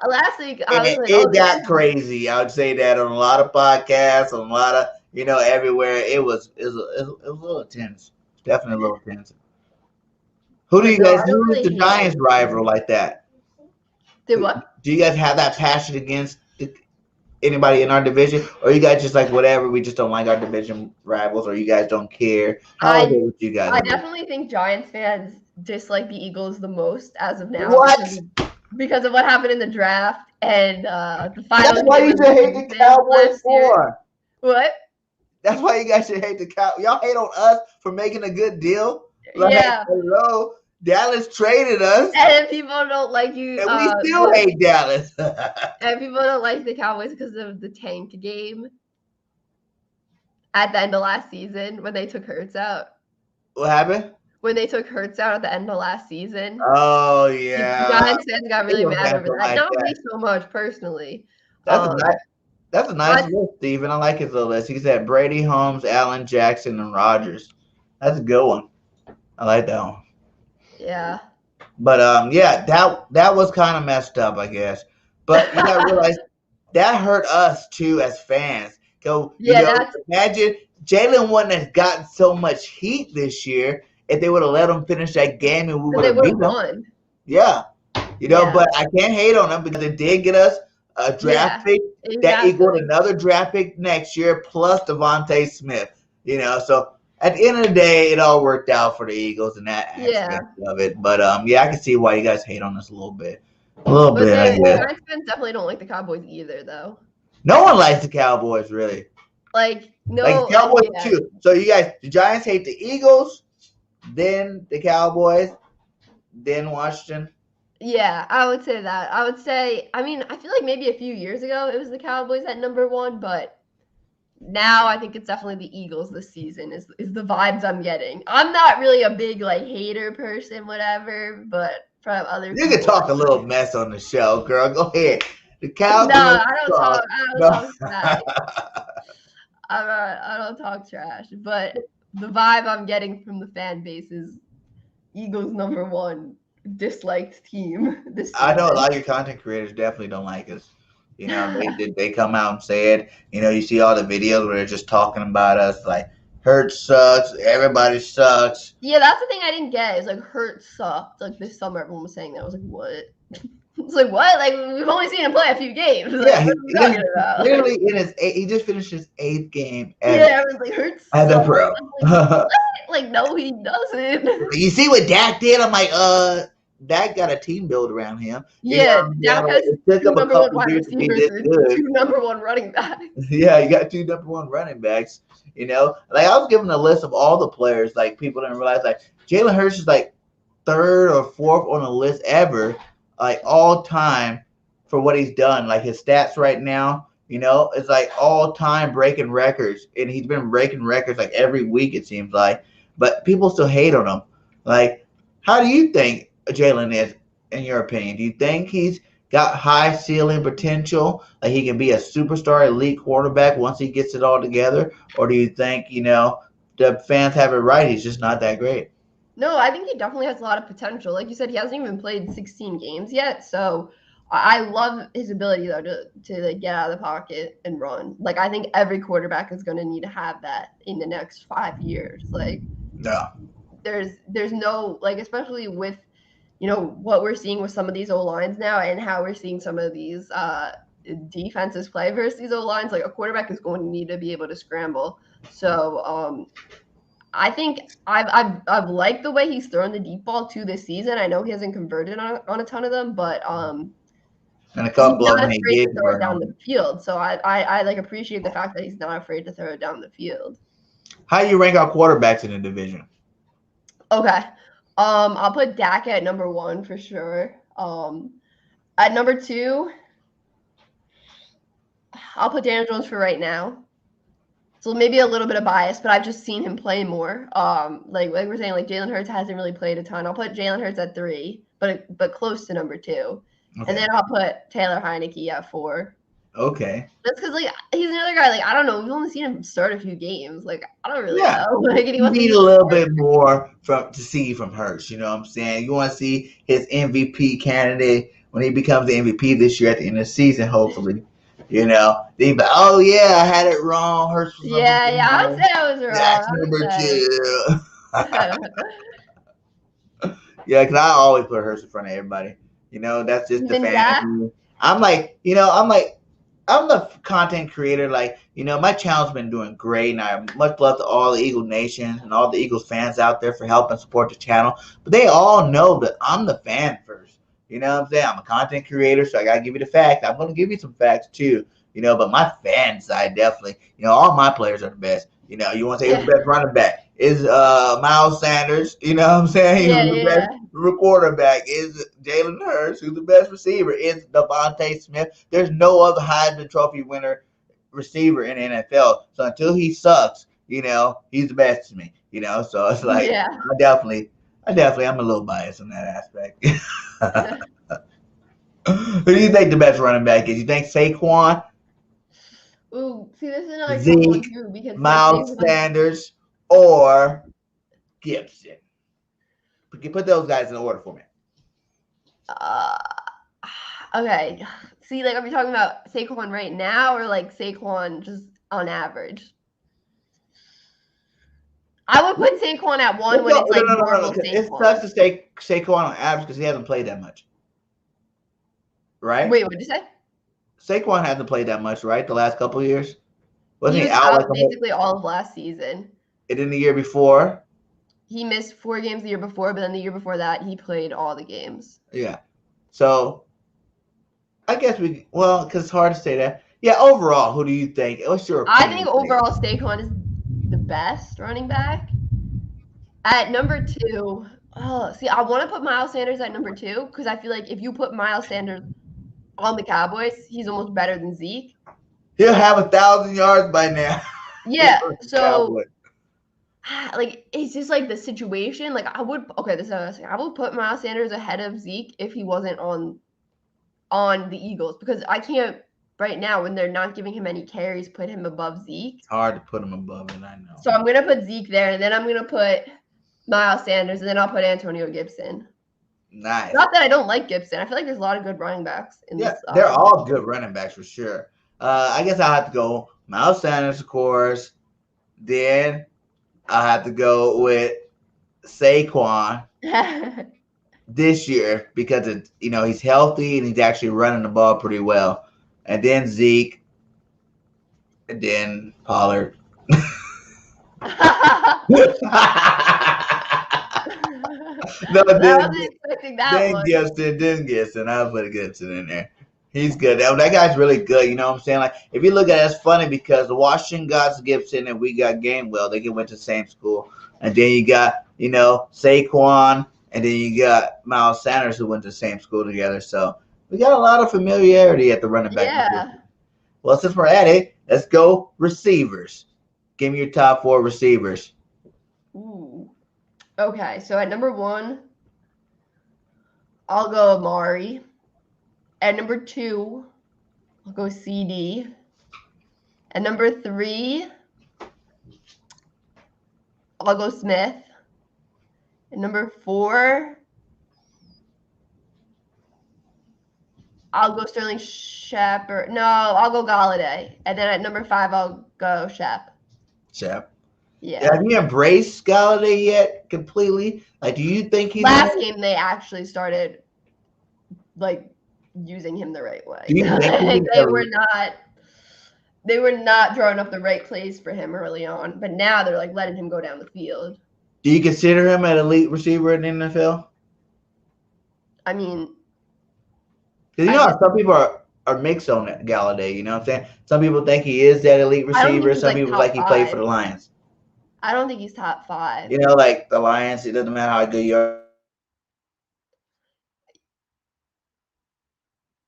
Last week
it got crazy. I would say that on a lot of podcasts, on a lot of everywhere. It was a little intense. Definitely a little intense. Who
But no, I don't
who is
really
the
hate
Giants
it.
rival like that?
Did what?
Do you guys have that passion against anybody in our division, or you guys just like whatever? We just don't like our division rivals, or you guys don't care. How is it with you guys?
I definitely think Giants fans dislike the Eagles the most as of now.
What?
Because of what happened in the draft and the final.
That's why you should hate the Cowboys for.
What?
That's why you guys should hate the Cowboys. Y'all hate on us for making a good deal. Like,
yeah.
Hello, Dallas traded us,
and people don't like you.
And we still hate Dallas.
And people don't like the Cowboys because of the tank game at the end of last season when they took Hurts out.
What happened?
When they took Hurts out at the end of last season.
Oh, yeah.
The Giants fans got really mad over that.
like
Not
that.
me so much personally.
That's a nice list, Steven. I like his little list. He said Brady, Holmes, Allen, Jackson, and Rodgers. That's a good one. I like that one.
Yeah.
But yeah, that was kind of messed up, I guess. But you gotta realize that hurt us too as fans. Imagine Jalen wouldn't have gotten so much heat this year if they would have let him finish that game and we would have beat them. Yeah. But I can't hate on them because they did get us a draft pick that equaled another draft pick next year plus Devontae Smith. So at the end of the day, it all worked out for the Eagles in that aspect of it. But I can see why you guys hate on us a little bit. I guess.
Giants fans definitely don't like the Cowboys either, though.
No one likes the Cowboys, really.
No.
Like the Cowboys too. So you guys, the Giants hate the Eagles, then the Cowboys, then Washington.
Yeah, I would say that. I feel like maybe a few years ago it was the Cowboys at number 1, but now I think it's definitely the Eagles this season is the vibes I'm getting. I'm not really a big hater person, whatever, but from other people.
You can talk a little mess on the show, girl. Go ahead. The Cowboys.
No, I don't talk trash. I don't talk trash, but the vibe I'm getting from the fan base is Eagles number 1 disliked team this season.
I know a lot of your content creators definitely don't like us. They come out and say it. You see all the videos where they're just talking about us like Hurts sucks, everybody sucks.
Yeah, that's the thing I didn't get. Is Hurts sucked. This summer everyone was saying that. I was like, what? It's like, what? We've only seen him play a few games.
Yeah, literally he just finished his 8th game.
I was like, Hurts
as a pro.
No, he doesn't.
You see what Dak did? I'm like, Dak got a team built around him.
Yeah, Dak has
it took him a couple years to be this good.
2 number 1 running backs.
Yeah, you got 2 number 1 running backs. I was given a list of all the players. People didn't realize Jalen Hurts is 3rd or 4th on the list ever, all time for what he's done. His stats right now, it's all time breaking records, and he's been breaking records every week it seems like. But people still hate on him. How do you think Jalen is, in your opinion? Do you think he's got high ceiling potential, he can be a superstar elite quarterback once he gets it all together? Or do you think, the fans have it right, he's just not that great?
No, I think he definitely has a lot of potential. Like you said, he hasn't even played 16 games yet, so I love his ability, though, to get out of the pocket and run. I think every quarterback is going to need to have that in the next 5 years.
Yeah.
There's no, especially with, what we're seeing with some of these O-lines now and how we're seeing some of these defenses play versus these O-lines, a quarterback is going to need to be able to scramble. So I think I've liked the way he's thrown the deep ball to this season. I know he hasn't converted on a ton of them, but
and a couple of them he did
throw it down the field. So I appreciate the fact that he's not afraid to throw it down the field.
How do you rank our quarterbacks in the division?
Okay. I'll put Dak at number 1 for sure. At number 2, I'll put Daniel Jones for right now. So maybe a little bit of bias, but I've just seen him play more. Like we're saying, Jalen Hurts hasn't really played a ton. I'll put Jalen Hurts at 3, but close to number 2. Okay. And then I'll put Taylor Heineke at 4.
Okay.
That's because he's another guy. I don't know. We've only seen him start a few games. I don't really know.
You need a little bit more to see from Hurts. You know what I'm saying? You want to see his MVP candidate when he becomes the MVP this year at the end of the season, hopefully. You know, they be like, oh yeah, I had it wrong. Hurts was number
Yeah, I would
one.
say I was wrong.
Jack's
I
number
would say.
2. Yeah, because I always put Hurts in front of everybody. You know, that's just the
Even
fan.
Zach?
I'm like, you know, I'm the content creator. Like, you know, my channel's been doing great, and I much love to all the Eagle Nation and all the Eagles fans out there for helping support the channel. But they all know that I'm the fan first. You know what I'm saying? I'm a content creator, so I gotta give you the facts. I'm gonna give you some facts too. You know, but my fan side definitely. You know, all my players are the best. You know, you want to say who's the best running back? Is Miles Sanders? You know what I'm saying?
Yeah,
Who's the best quarterback? Is Jalen Hurts? Who's the best receiver? Is Devontae Smith? There's no other Heisman Trophy winner receiver in the NFL. So until he sucks, you know, he's the best to me. You know, so it's like
Yeah.
I'm a little biased in that aspect. Who do you think the best running back is? You think Saquon,
Ooh, see, this is another tough one
Zeke,
too because
Miles
like
Sanders, or Gibson? Put those guys in order for me.
Okay. See, like, are we talking about Saquon right now or like Saquon just on average? I would put Saquon at 1 when it's like normal
It
Saquon.
sucks to say Saquon on average because he hasn't played that much, right?
Wait, what did you say?
Saquon hasn't played that much, right? The last couple of years, wasn't
He
he
was
out like
out basically all of last season.
and then the year before?
He missed 4 games the year before, but then the year before that, he played all the games.
Yeah. So I guess because it's hard to say that. Yeah, overall, who do you think? What's your opinion?
I think overall Saquon is the best running back. At number 2, see, I want to put Miles Sanders at number 2 because I feel like if you put Miles Sanders on the Cowboys, he's almost better than Zeke.
He'll have 1,000 yards by now.
Yeah, so like it's just like the situation. Like I would this is what I was saying. I would put Miles Sanders ahead of Zeke if he wasn't on the Eagles because I can't right now when they're not giving him any carries put him above Zeke.
It's hard to put him above it, I know.
So I'm gonna put Zeke there, and then I'm gonna put Miles Sanders, and then I'll put Antonio Gibson.
Nice.
Not that I don't like Gibson. I feel like there's a lot of good running backs in this.
They're all good running backs for sure. I guess I'll have to go Miles Sanders, of course. Then I'll have to go with Saquon this year because he's healthy and he's actually running the ball pretty well. And then Zeke, and then Pollard. No,
I wasn't expecting that one.
Gibson. I'll put Gibson in there. He's good. That guy's really good. You know what I'm saying? Like, if you look at it, it's funny because Washington got Gibson and we got Gainwell. They went to the same school. And then you got, Saquon, and then you got Miles Sanders who went to the same school together. So we got a lot of familiarity at the running back position. Well, since we're at it, let's go receivers. Give me your top 4 receivers.
Ooh. Okay, so at number 1, I'll go Amari. At number 2, I'll go CD. At number 3, I'll go Smith. At number 4, I'll go Sterling Shepard. No, I'll go Galladay. And then at number 5, I'll go Shep.
Yeah. Have you embraced Galladay yet completely? Like, do you think he's
last game they actually started like using him the right way?
Do you think
they were not drawing up the right plays for him early on, but now they're like letting him go down the field.
Do you consider him an elite receiver in the NFL?
I mean,
some people are mixed on that Galladay. You know what I'm saying? Some people think he is that elite receiver. Some people he played for the Lions.
I don't think he's top 5.
Like the Lions, it doesn't matter how good you are.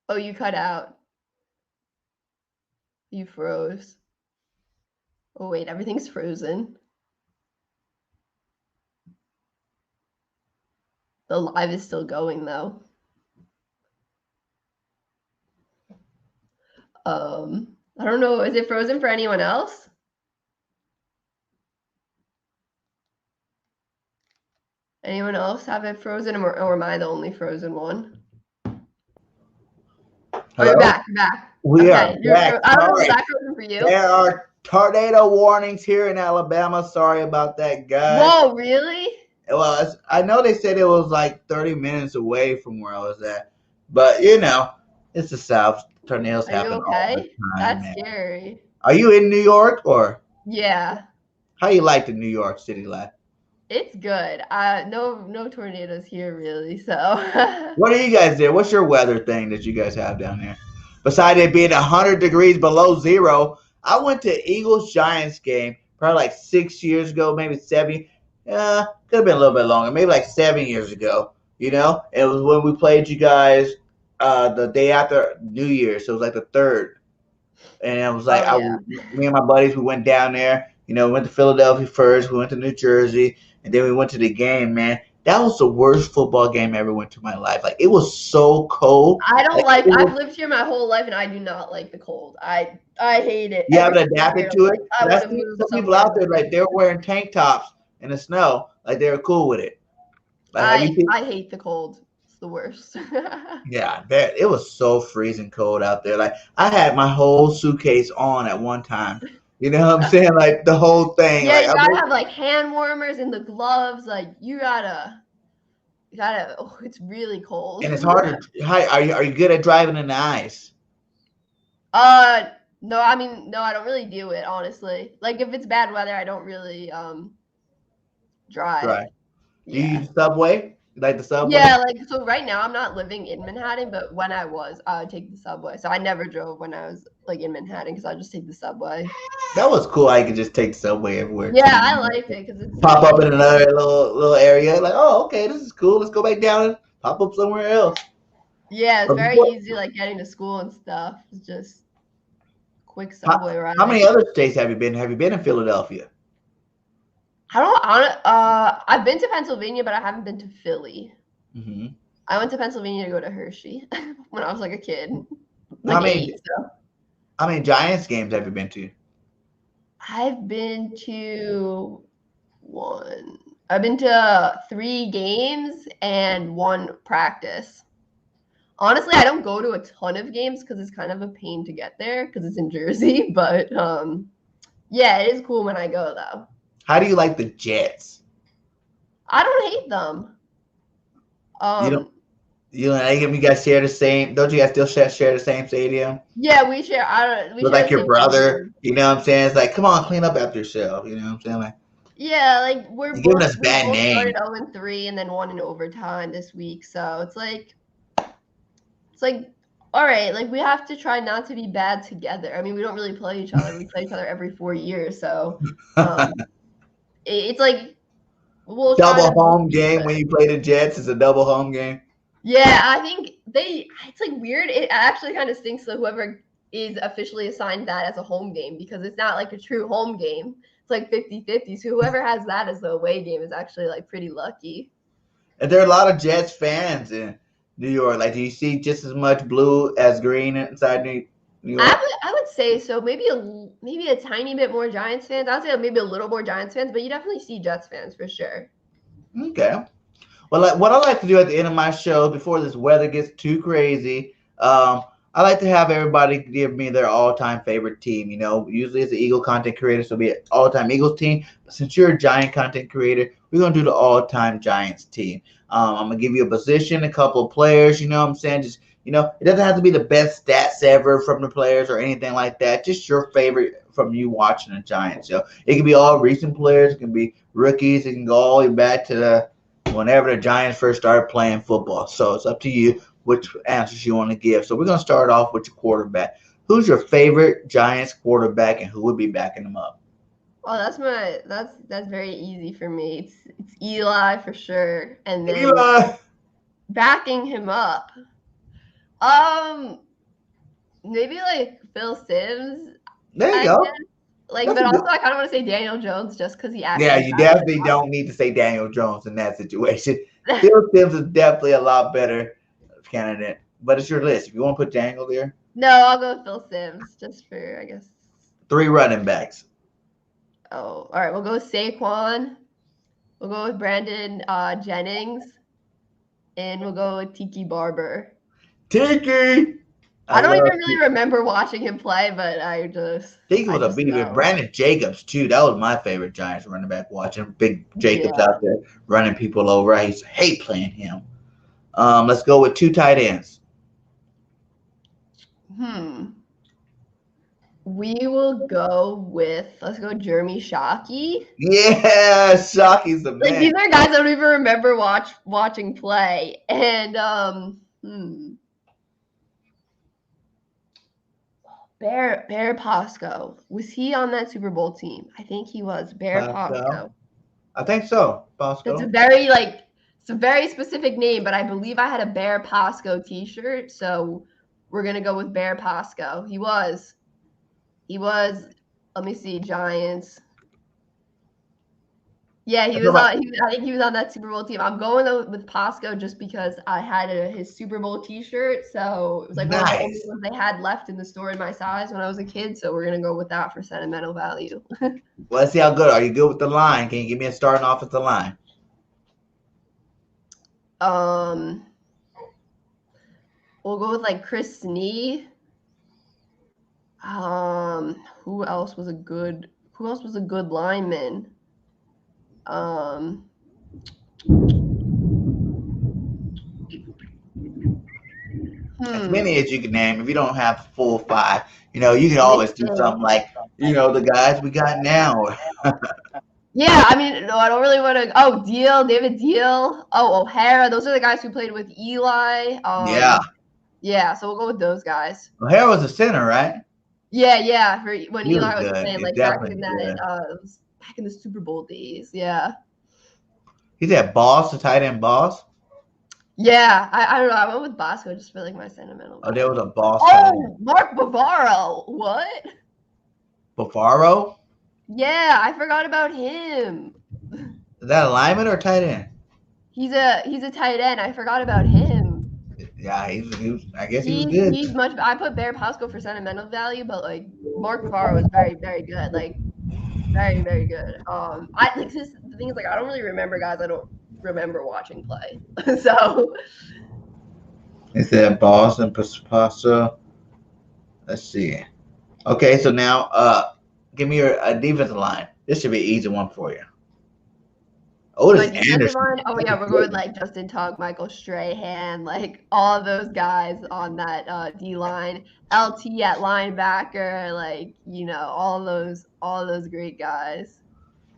Oh, you cut out. You froze. Oh, wait, everything's frozen. The live is still going, though. I don't know. Is it frozen for anyone else? Anyone else have it frozen, or am I the only frozen one?
Hello?
Oh, you're back. You're back.
We are
Okay,
back.
I don't know. Was
Sorry.
that frozen for you?
There are tornado warnings here in Alabama. Sorry about that, guys.
Whoa, really?
Well, I know they said it was like 30 minutes away from where I was at, but you know, it's the South. Tornadoes
Are you
happen all the
okay?
time,
That's
man.
scary.
Are you in New York, or
Yeah,
how you like the New York City life?
it's good. No tornadoes here really. So
What are you guys there? What's your weather thing that you guys have down there? Besides it being 100 degrees below zero, I went to Eagles Giants game probably like 6 years ago, maybe 7. Could have been a little bit longer, maybe like 7 years ago. You know, it was when we played you guys the day after New Year's. So it was like the third, and it was like
oh yeah.
me and my buddies, we went down there. You know, we went to Philadelphia first, we went to New Jersey, and then we went to the game. Man, that was the worst football game I ever went to in my life. Like it was so cold.
I don't
Like,
like. I've lived here my whole life, and I do not like the cold. I hate it.
you
Every
haven't
time I hear
adapted
it,
to
I'm
it.
like, I
But I
want to
see
move
some people
somewhere
out there
more.
like they're wearing tank tops in the snow, like they're cool with it. Like have you seen?
I hate the cold. It's the worst.
Yeah, that it was so freezing cold out there. Like I had my whole suitcase on at one time. You know what I'm saying? Like the whole thing.
Yeah,
Like
you gotta have like hand warmers and the gloves. Like you gotta. Oh, it's really cold.
and it's hard to. Hi, are you good at driving in the ice?
No, I mean, no, I don't really do it, honestly. Like if it's bad weather, I don't really drive.
Right. Do you
Yeah.
use the subway? You like the subway?
Yeah, like so right now I'm not living in Manhattan, but when I was, I would take the subway. So I never drove when I was like in Manhattan because I just take the subway.
That was cool. I could just take the subway everywhere.
Yeah,
too.
I liked it because it's
Pop up in another little area. Like, oh, okay, this is cool. Let's go back down and pop up somewhere else.
yeah, it's
But
very
before-
easy like getting to school and stuff. It's just quick
how,
subway ride.
how many other states have you been? Have you been in Philadelphia?
I've been to Pennsylvania, but I haven't been to Philly.
Mm-hmm.
I went to Pennsylvania to go to Hershey when I was like a kid.
How
Like
many
8, so.
how many Giants games have you been to?
I've been to 3 games and 1 practice. Honestly, I don't go to a ton of games because it's kind of a pain to get there because it's in Jersey. But yeah, it is cool when I go though.
How do you like the Jets?
I don't hate them.
You like them? You guys share the same? Don't you guys still share the same stadium?
Yeah, we share. I don't. We
With
share
like
the
your
same
brother,
stadium.
you know what I'm saying? It's like, come on, clean up after yourself. You know what I'm saying? Like,
Yeah, like
you're giving us
we
bad
both
names.
started 0-3 and then won in overtime this week. So it's like all right, like we have to try not to be bad together. I mean, we don't really play each other. We play each other every 4 years, so it's like we'll try
Double
to
home
beat each
game
other.
when you play the Jets is a double home game.
Yeah, I think it's like weird. It actually kind of stinks that whoever is officially assigned that as a home game because it's not like a true home game. It's like 50-50. So whoever has that as the away game is actually like pretty lucky.
And there are a lot of Jets fans in New York. Like, do you see just as much blue as green inside New York?
I would say so. Maybe a tiny bit more Giants fans. I would say maybe a little more Giants fans, but you definitely see Jets fans for sure.
Okay. Well, like, what I like to do at the end of my show, before this weather gets too crazy, I like to have everybody give me their all-time favorite team. You know, usually it's an Eagle content creator, so it'll be an all-time Eagles team. But since you're a Giant content creator, we're gonna do the all-time Giants team. I'm gonna give you a position, a couple of players. You know what I'm saying? Just it doesn't have to be the best stats ever from the players or anything like that. Just your favorite from you watching the Giants. So it can be all recent players, it can be rookies, it can go all the way back to whenever the Giants first started playing football. So it's up to you which answers you want to give. So we're going to start off with your quarterback. Who's your favorite Giants quarterback and who would be backing them up?
Oh, that's very easy for me. It's Eli for sure. And then
Eli.
backing him up. Maybe like Phil Simms.
There you go.
Guess. Like,
That's
but
good.
also I kind of want to say Daniel Jones just because he actually.
Yeah, you definitely don't need to say Daniel Jones in that situation. Phil Simms is definitely a lot better candidate. But it's your list. If you want to put Daniel there.
No, I'll go with Phil Simms just for, I guess.
3 running backs.
Oh, all right. We'll go with Saquon. We'll go with Brandon Jennings. And we'll go with Tiki Barber.
Tiki!
I don't even really remember watching him play, but I
think he was a
just
big
know.
Brandon Jacobs too. That was my favorite Giants running back. Watching Big Jacobs out there running people over. I used to hate playing him. Let's go with 2 tight ends.
We will go with, let's go Jeremy Shockey.
Yeah, Shockey's the man.
Like, these are guys I don't even remember watching play. And Bear Posco. Was he on that Super Bowl team? I think he was. Bear Posco.
I think so. Posco.
It's a very specific name, but I believe I had a Bear Posco t-shirt, so we're gonna go with Bear Posco. He was, let me see, Giants. Yeah, he was on. I think he was on that Super Bowl team. I'm going with Posco just because I had his Super Bowl T-shirt, so it was like one of the only ones they had left in the store in my size when I was a kid. So we're gonna go with that for sentimental value.
Well, let's see how good. Are you good with the line? Can you give me a starting offensive line?
We'll go with like Chris Snee. Who else was a good lineman?
As many as you can name. If you don't have full 5, you can always do something like, the guys we got now.
Yeah, I mean, no, I don't really want to. Oh, David Deal. Oh, O'Hara. Those are the guys who played with Eli. Yeah. So we'll go with those guys.
O'Hara was a center, right?
Yeah. For when Eli was playing, like back in the Super Bowl days. Yeah.
He's that Boss, the tight end Boss.
Yeah, I don't know. I went with Bosco just for like my sentimental.
Oh, there was a Boss.
Oh, Mark Bavaro. What?
Bavaro?
Yeah, I forgot about him.
Is that a lineman or tight end?
He's a tight end. I forgot about him.
Yeah, he was. I guess he was good.
He's much. I put Bear Posco for sentimental value, but like Mark Bavaro was very, very good. Like very, very good. The thing is, like, I don't really remember guys I don't remember watching play. So
is that Boss and Pasta? Let's see. Okay, so now give me your defensive line. This should be an easy one for you. Otis Anderson.
Oh yeah, we're going like Justin Tugg, Michael Strahan, like all of those guys on that D line. LT at linebacker, like all those great guys.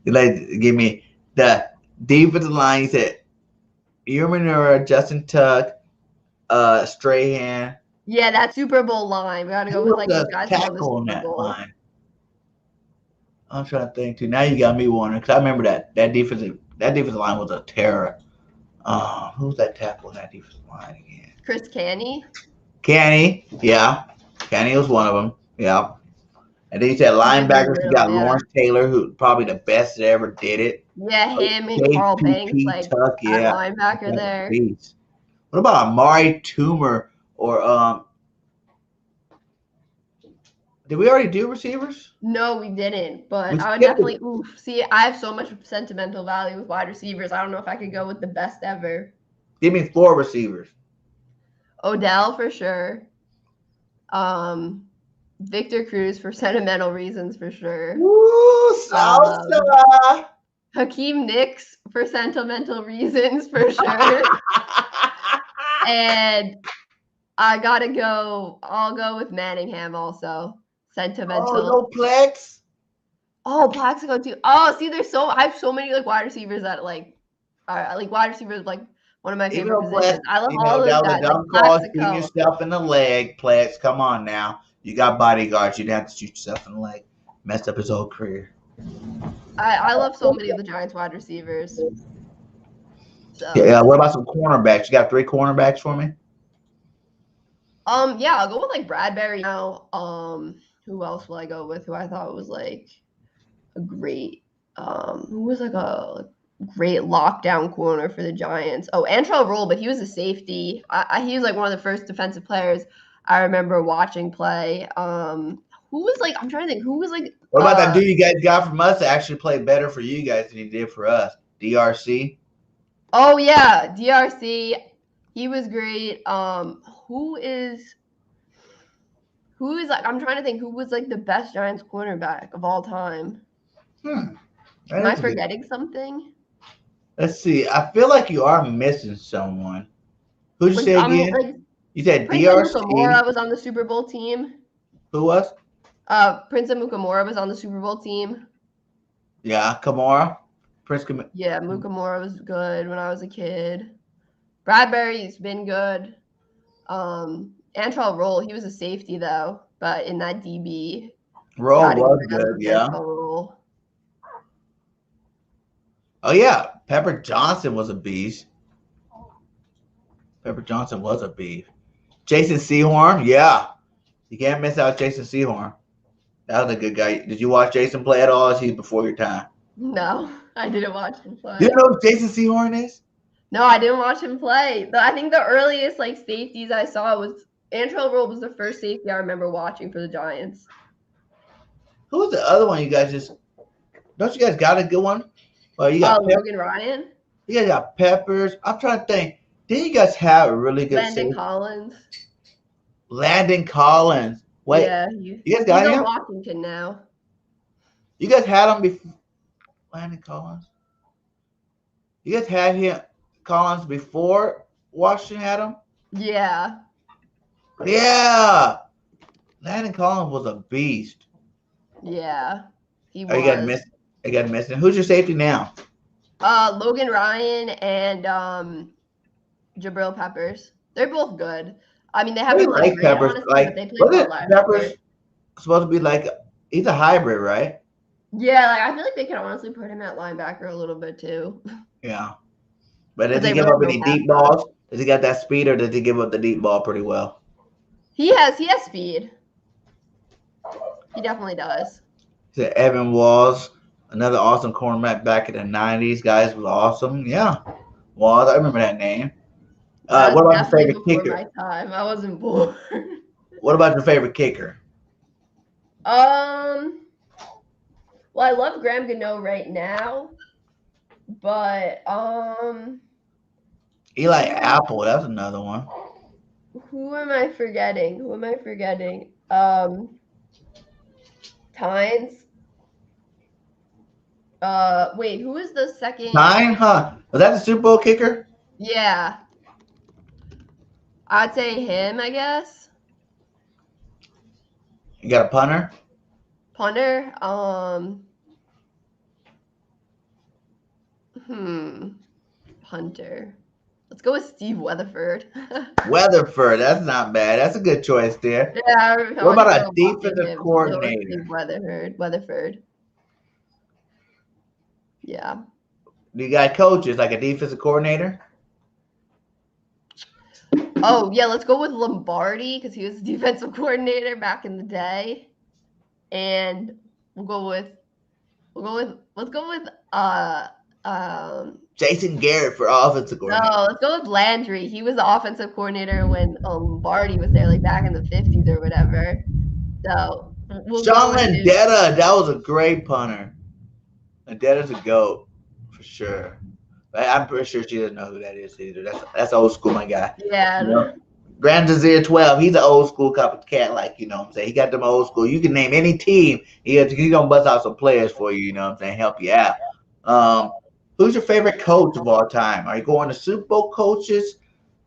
You give me the defensive line. You said Manura, Justin Tugg, Strahan.
Yeah, that Super Bowl line. We gotta go with like the guys on the Super Bowl
line. I'm trying to think too. Now you got me wondering because I remember that defensive line was a terror. Who's that tackle in that defensive line again?
Chris Canny.
Canny, yeah. Canny was one of them. Yeah. And then you said linebackers. You got Lawrence Taylor, who probably the best that ever did it.
Yeah, him and Carl Banks, like
Tuck,
linebacker there.
What about Amari Toomer or did we already do receivers?
No, we didn't. But I would definitely see. I have so much sentimental value with wide receivers. I don't know if I could go with the best ever.
Give me 4 receivers.
Odell for sure. Victor Cruz for sentimental reasons for sure.
Woo, salsa.
Hakeem Nicks for sentimental reasons for sure. And I'll go with Manningham also. Sentimental.
Oh, no Plex.
Oh, Plaxico too. Oh, see, I have so many like wide receivers that like are like wide receivers like one of my favorite positions. I love all those guys.
Like shooting yourself in the leg, Plex. Come on now. You got bodyguards. You didn't have to shoot yourself in the leg. Messed up his whole career.
I love so many of the Giants wide receivers. So.
Yeah. What about some cornerbacks? You got 3 cornerbacks for me?
Yeah, I'll go with like Bradbury now. Who else will I go with? Who I thought was like a great, who was like a great lockdown corner for the Giants? Oh, Antrell Roll, but he was a safety. He was like one of the first defensive players I remember watching play. Who was like? I'm trying to think. Who was like?
What about that dude you guys got from us that actually played better for you guys than he did for us? DRC.
Oh yeah, DRC. He was great. Who is? Who is like? I'm trying to think. Who was like the best Giants cornerback of all time? Am I forgetting something?
Let's see. I feel like you are missing someone. Who'd you say again?
Like
You said
Prince
DRC.
Mukamura was on the Super Bowl team.
Who was?
Prince Mukamura was on the Super Bowl team.
Yeah, Kamara.
Yeah, Mukamura was good when I was a kid. Bradbury's been good. Antrell Roll, he was a safety though, but in that DB.
Roll was good, yeah.
Roll.
Oh yeah, Pepper Johnson was a beast. Pepper Johnson was a beast. Jason Sehorn, yeah. You can't miss out Jason Sehorn. That was a good guy. Did you watch Jason play at all? Is he before your time?
No, I didn't watch him play.
You know who Jason Sehorn is?
No, I didn't watch him play. I think the earliest like safeties I saw was Antrell Roll was the first safety I remember watching for the Giants.
Who was the other one you guys just don't you guys got a good one? Well, you got
Logan Ryan.
You guys got Peppers. I'm trying to think. Did you guys have a really good
Landon Collins.
Landon Collins. Wait,
yeah,
you guys got him?
Washington now.
You guys had him before Landon Collins? You guys had him Collins before Washington had him?
Yeah.
Yeah. Landon Collins was a beast.
Yeah. He was.
You got missing. Who's your safety now?
Logan Ryan and Jabril Peppers. They're both good. I mean, they haven't
like
great,
Peppers.
Honestly,
like,
but they play well
Peppers supposed to be like he's a hybrid, right?
Yeah, like I feel like they can honestly put him at linebacker a little bit too.
Yeah. But does he give up any deep balls? Does he got that speed, or does he give up the deep ball pretty well?
He has speed. He definitely does.
He's Evan Walls, another awesome cornerback back in the 90s. Guys was awesome. Yeah. Walls, I remember that name. What about your favorite kicker?
My time. I wasn't born.
What about your favorite kicker?
Well, I love Graham Gano right now, but
Eli Apple, that's another one.
Who am I forgetting? Tynes. Wait, who is the second?
Tyne, huh? Was that the Super Bowl kicker?
Yeah. I'd say him, I guess.
You got a punter?
Punter? Punter. Let's go with Steve Weatherford.
Weatherford, that's not bad. That's a good choice there.
Yeah.
What about a defensive coordinator?
Steve Weatherford. Yeah.
Do you got coaches like a defensive coordinator?
Oh yeah, let's go with Lombardi because he was defensive coordinator back in the day, and let's go with
Jason Garrett for offensive coordinator.
No, let's go with Landry. He was the offensive coordinator when Lombardi was there, like back in the 50s or whatever. So
Sean Landetta, that was a great punter. Landetta's a GOAT for sure. I'm pretty sure she doesn't know who that is either. That's old school, my guy.
Yeah.
You know? Grand Desir 12, he's an old school type of cat, like, you know what I'm saying? He got them old school. You can name any team. He's going to bust out some players for you, you know what I'm saying? Help you out. Who's your favorite coach of all time? Are you going to Super Bowl coaches?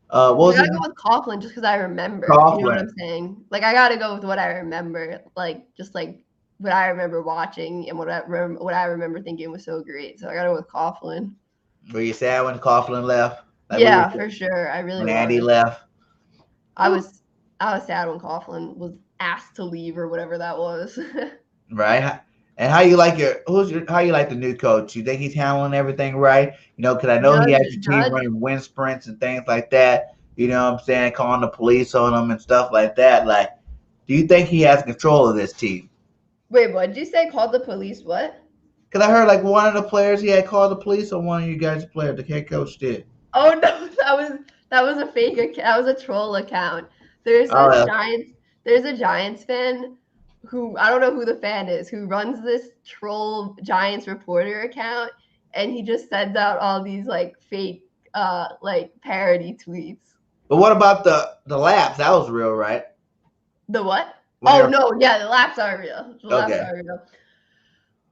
I gotta go with Coughlin just because I remember.
Coughlin.
You know what I'm saying? Like, I gotta go with what I remember. Like, just like what I remember watching and what I remember thinking was so great. So I gotta go with Coughlin.
Were you sad when Coughlin left?
Like, yeah, for sure. I really
when Andy left.
I was sad when Coughlin was asked to leave or whatever that was.
Right. And how you like the new coach? You think he's handling everything right? You know, because I know he has your team running wind sprints and things like that. You know what I'm saying? Calling the police on them and stuff like that. Like, do you think he has control of this team?
Wait, what did you say? Called the police? What?
Because I heard like one of the players he had called the police on one of you guys' players. The head coach did.
Oh no, that was a fake account. That was a troll account. There's a Giants fan who I don't know who the fan is who runs this troll Giants reporter account, and he just sends out all these like fake like parody tweets.
But what about the laps? That was real, right?
The what? Oh, no. Yeah, the laps are real. The laps
Okay.
are real.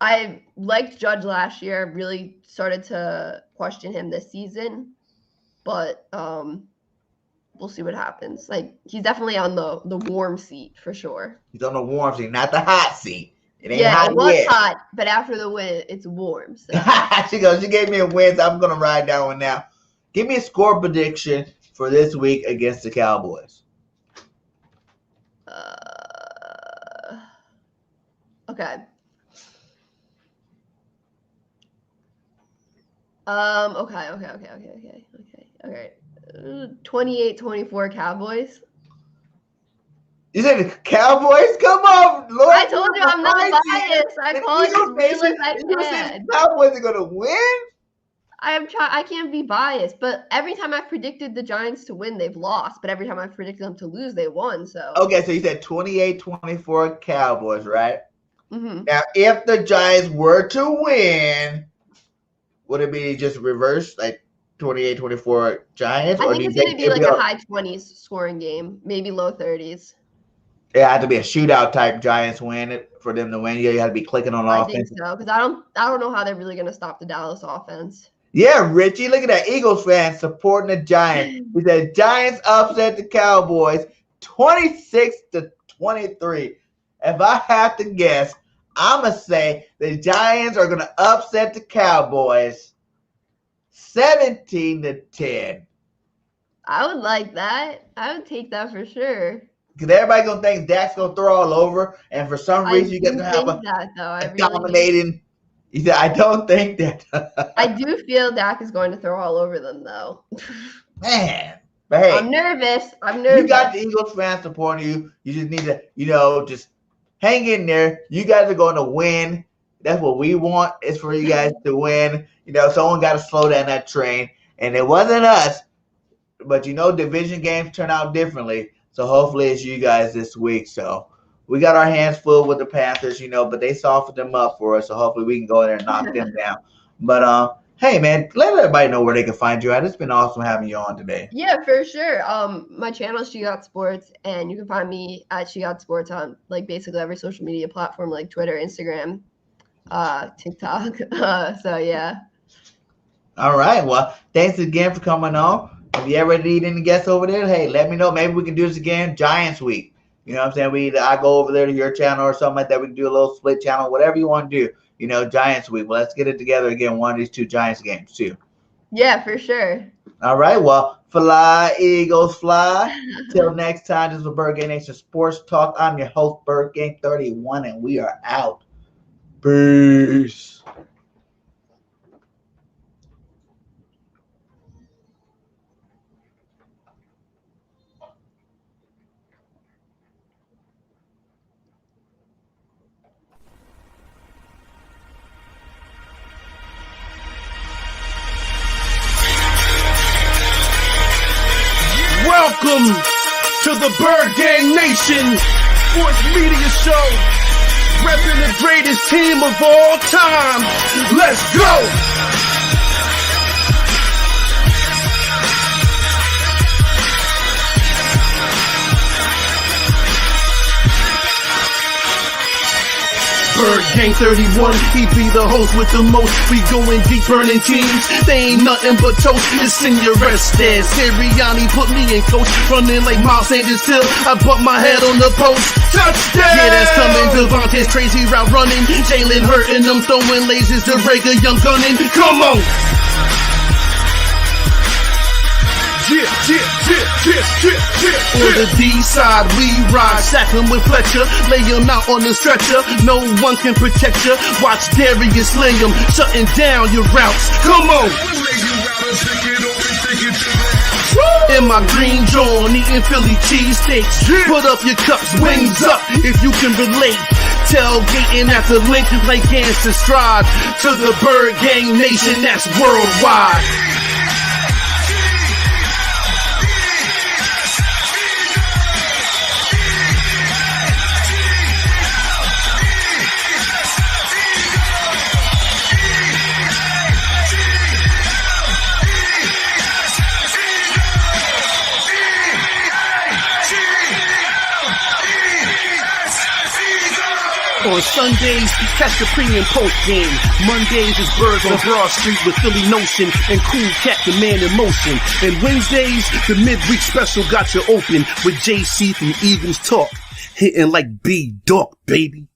I liked Judge last year. Really started to question him this season. But we'll see what happens. Like, he's definitely on the warm seat for sure.
He's on the warm seat, not the hot seat. It ain't
Yeah,
hot
it was
yet.
hot, but after the win, it's warm. So.
She gave me a win, so I'm going to ride that one now. Give me a score prediction for this week against the Cowboys.
Okay. Okay. 28-24 Cowboys.
You said the Cowboys? Come on, Lord.
I told you I'm not biased. I call it as real as I can.
The Cowboys are going to win?
I can't be biased, but every time I've predicted the Giants to win, they've lost. But every time I've predicted them to lose, they won. So
okay, so you said 28-24 Cowboys, right?
Mm-hmm.
Now, if the Giants were to win, would it be just reverse, like 28-24 Giants?
I
or
think
do
it's
you
going to be like a high 20s scoring game, maybe low 30s.
It had to be a shootout type Giants win for them to win. Yeah, you had to be clicking on offense.
I think so, because I don't know how they're really going to stop the Dallas offense.
Yeah, Richie, look at that Eagles fan supporting the Giants. He said Giants upset the Cowboys 26-23. If I have to guess, I'm going to say the Giants are going to upset the Cowboys 17-10.
I would like that. I would take that for sure.
Because everybody's going to think Dak's going to throw all over, and for some reason you guys going to have a dominating. He said, I don't think that.
I do feel Dak is going to throw all over them, though.
Man. But hey,
I'm nervous.
You got the Eagles fans supporting you. You just need to, just hang in there. You guys are going to win. That's what we want, is for you guys to win. Someone got to slow down that train. And it wasn't us. But, division games turn out differently. So hopefully it's you guys this week. So we got our hands full with the Panthers, but they softened them up for us. So hopefully we can go in there and knock them down. But hey, man, let everybody know where they can find you at. It's been awesome having you on today.
Yeah, for sure. My channel is SheGotSports, and you can find me at SheGotSports on basically every social media platform like Twitter, Instagram, TikTok. So yeah. All
right. Well, thanks again for coming on. If you ever need any guests over there, hey, let me know. Maybe we can do this again, Giants week. You know what I'm saying? I go over there to your channel or something like that. We can do a little split channel, whatever you want to do. Giants week. Well, let's get it together again, one of these two Giants games too.
Yeah, for sure.
All right. Well, fly, Eagles, fly. Till next time, this is BIRDGANG Nation Sports Talk. I'm your host, BIRDGANG31, and we are out. Peace.
Welcome to the BIRDGANG Nation Sports Media Show, repping the greatest team of all time. Let's go! BIRDGANG 31, he be the host with the most. We going deep, burning teams. They ain't nothing but toast. It's Senior Estes. Sirianni put me in coach, running like Miles Sanders till I bumped my head on the post. Touchdown! Yeah, that's coming. Devontae's crazy route running. Jalen hurting them, throwing lasers to Rager, young gunning. Come on! On the D side, we ride, sack him with Fletcher, lay him out on the stretcher. No one can protect you. Watch Darius lay him, shutting down your routes. Come on! In my green John, eating Philly cheesesteaks. Put up your cups, wings up, if you can relate. Tailgating at the link like Gangsta Stride. To the BIRDGANG Nation, that's worldwide. On Sundays, catch the pre and post game. Mondays is Birds on Broad Street with Philly Notion and Cool Cat the Man in Motion. And Wednesdays, the midweek special got you open with JC from Eagles Talk. Hitting like B-Dog, baby.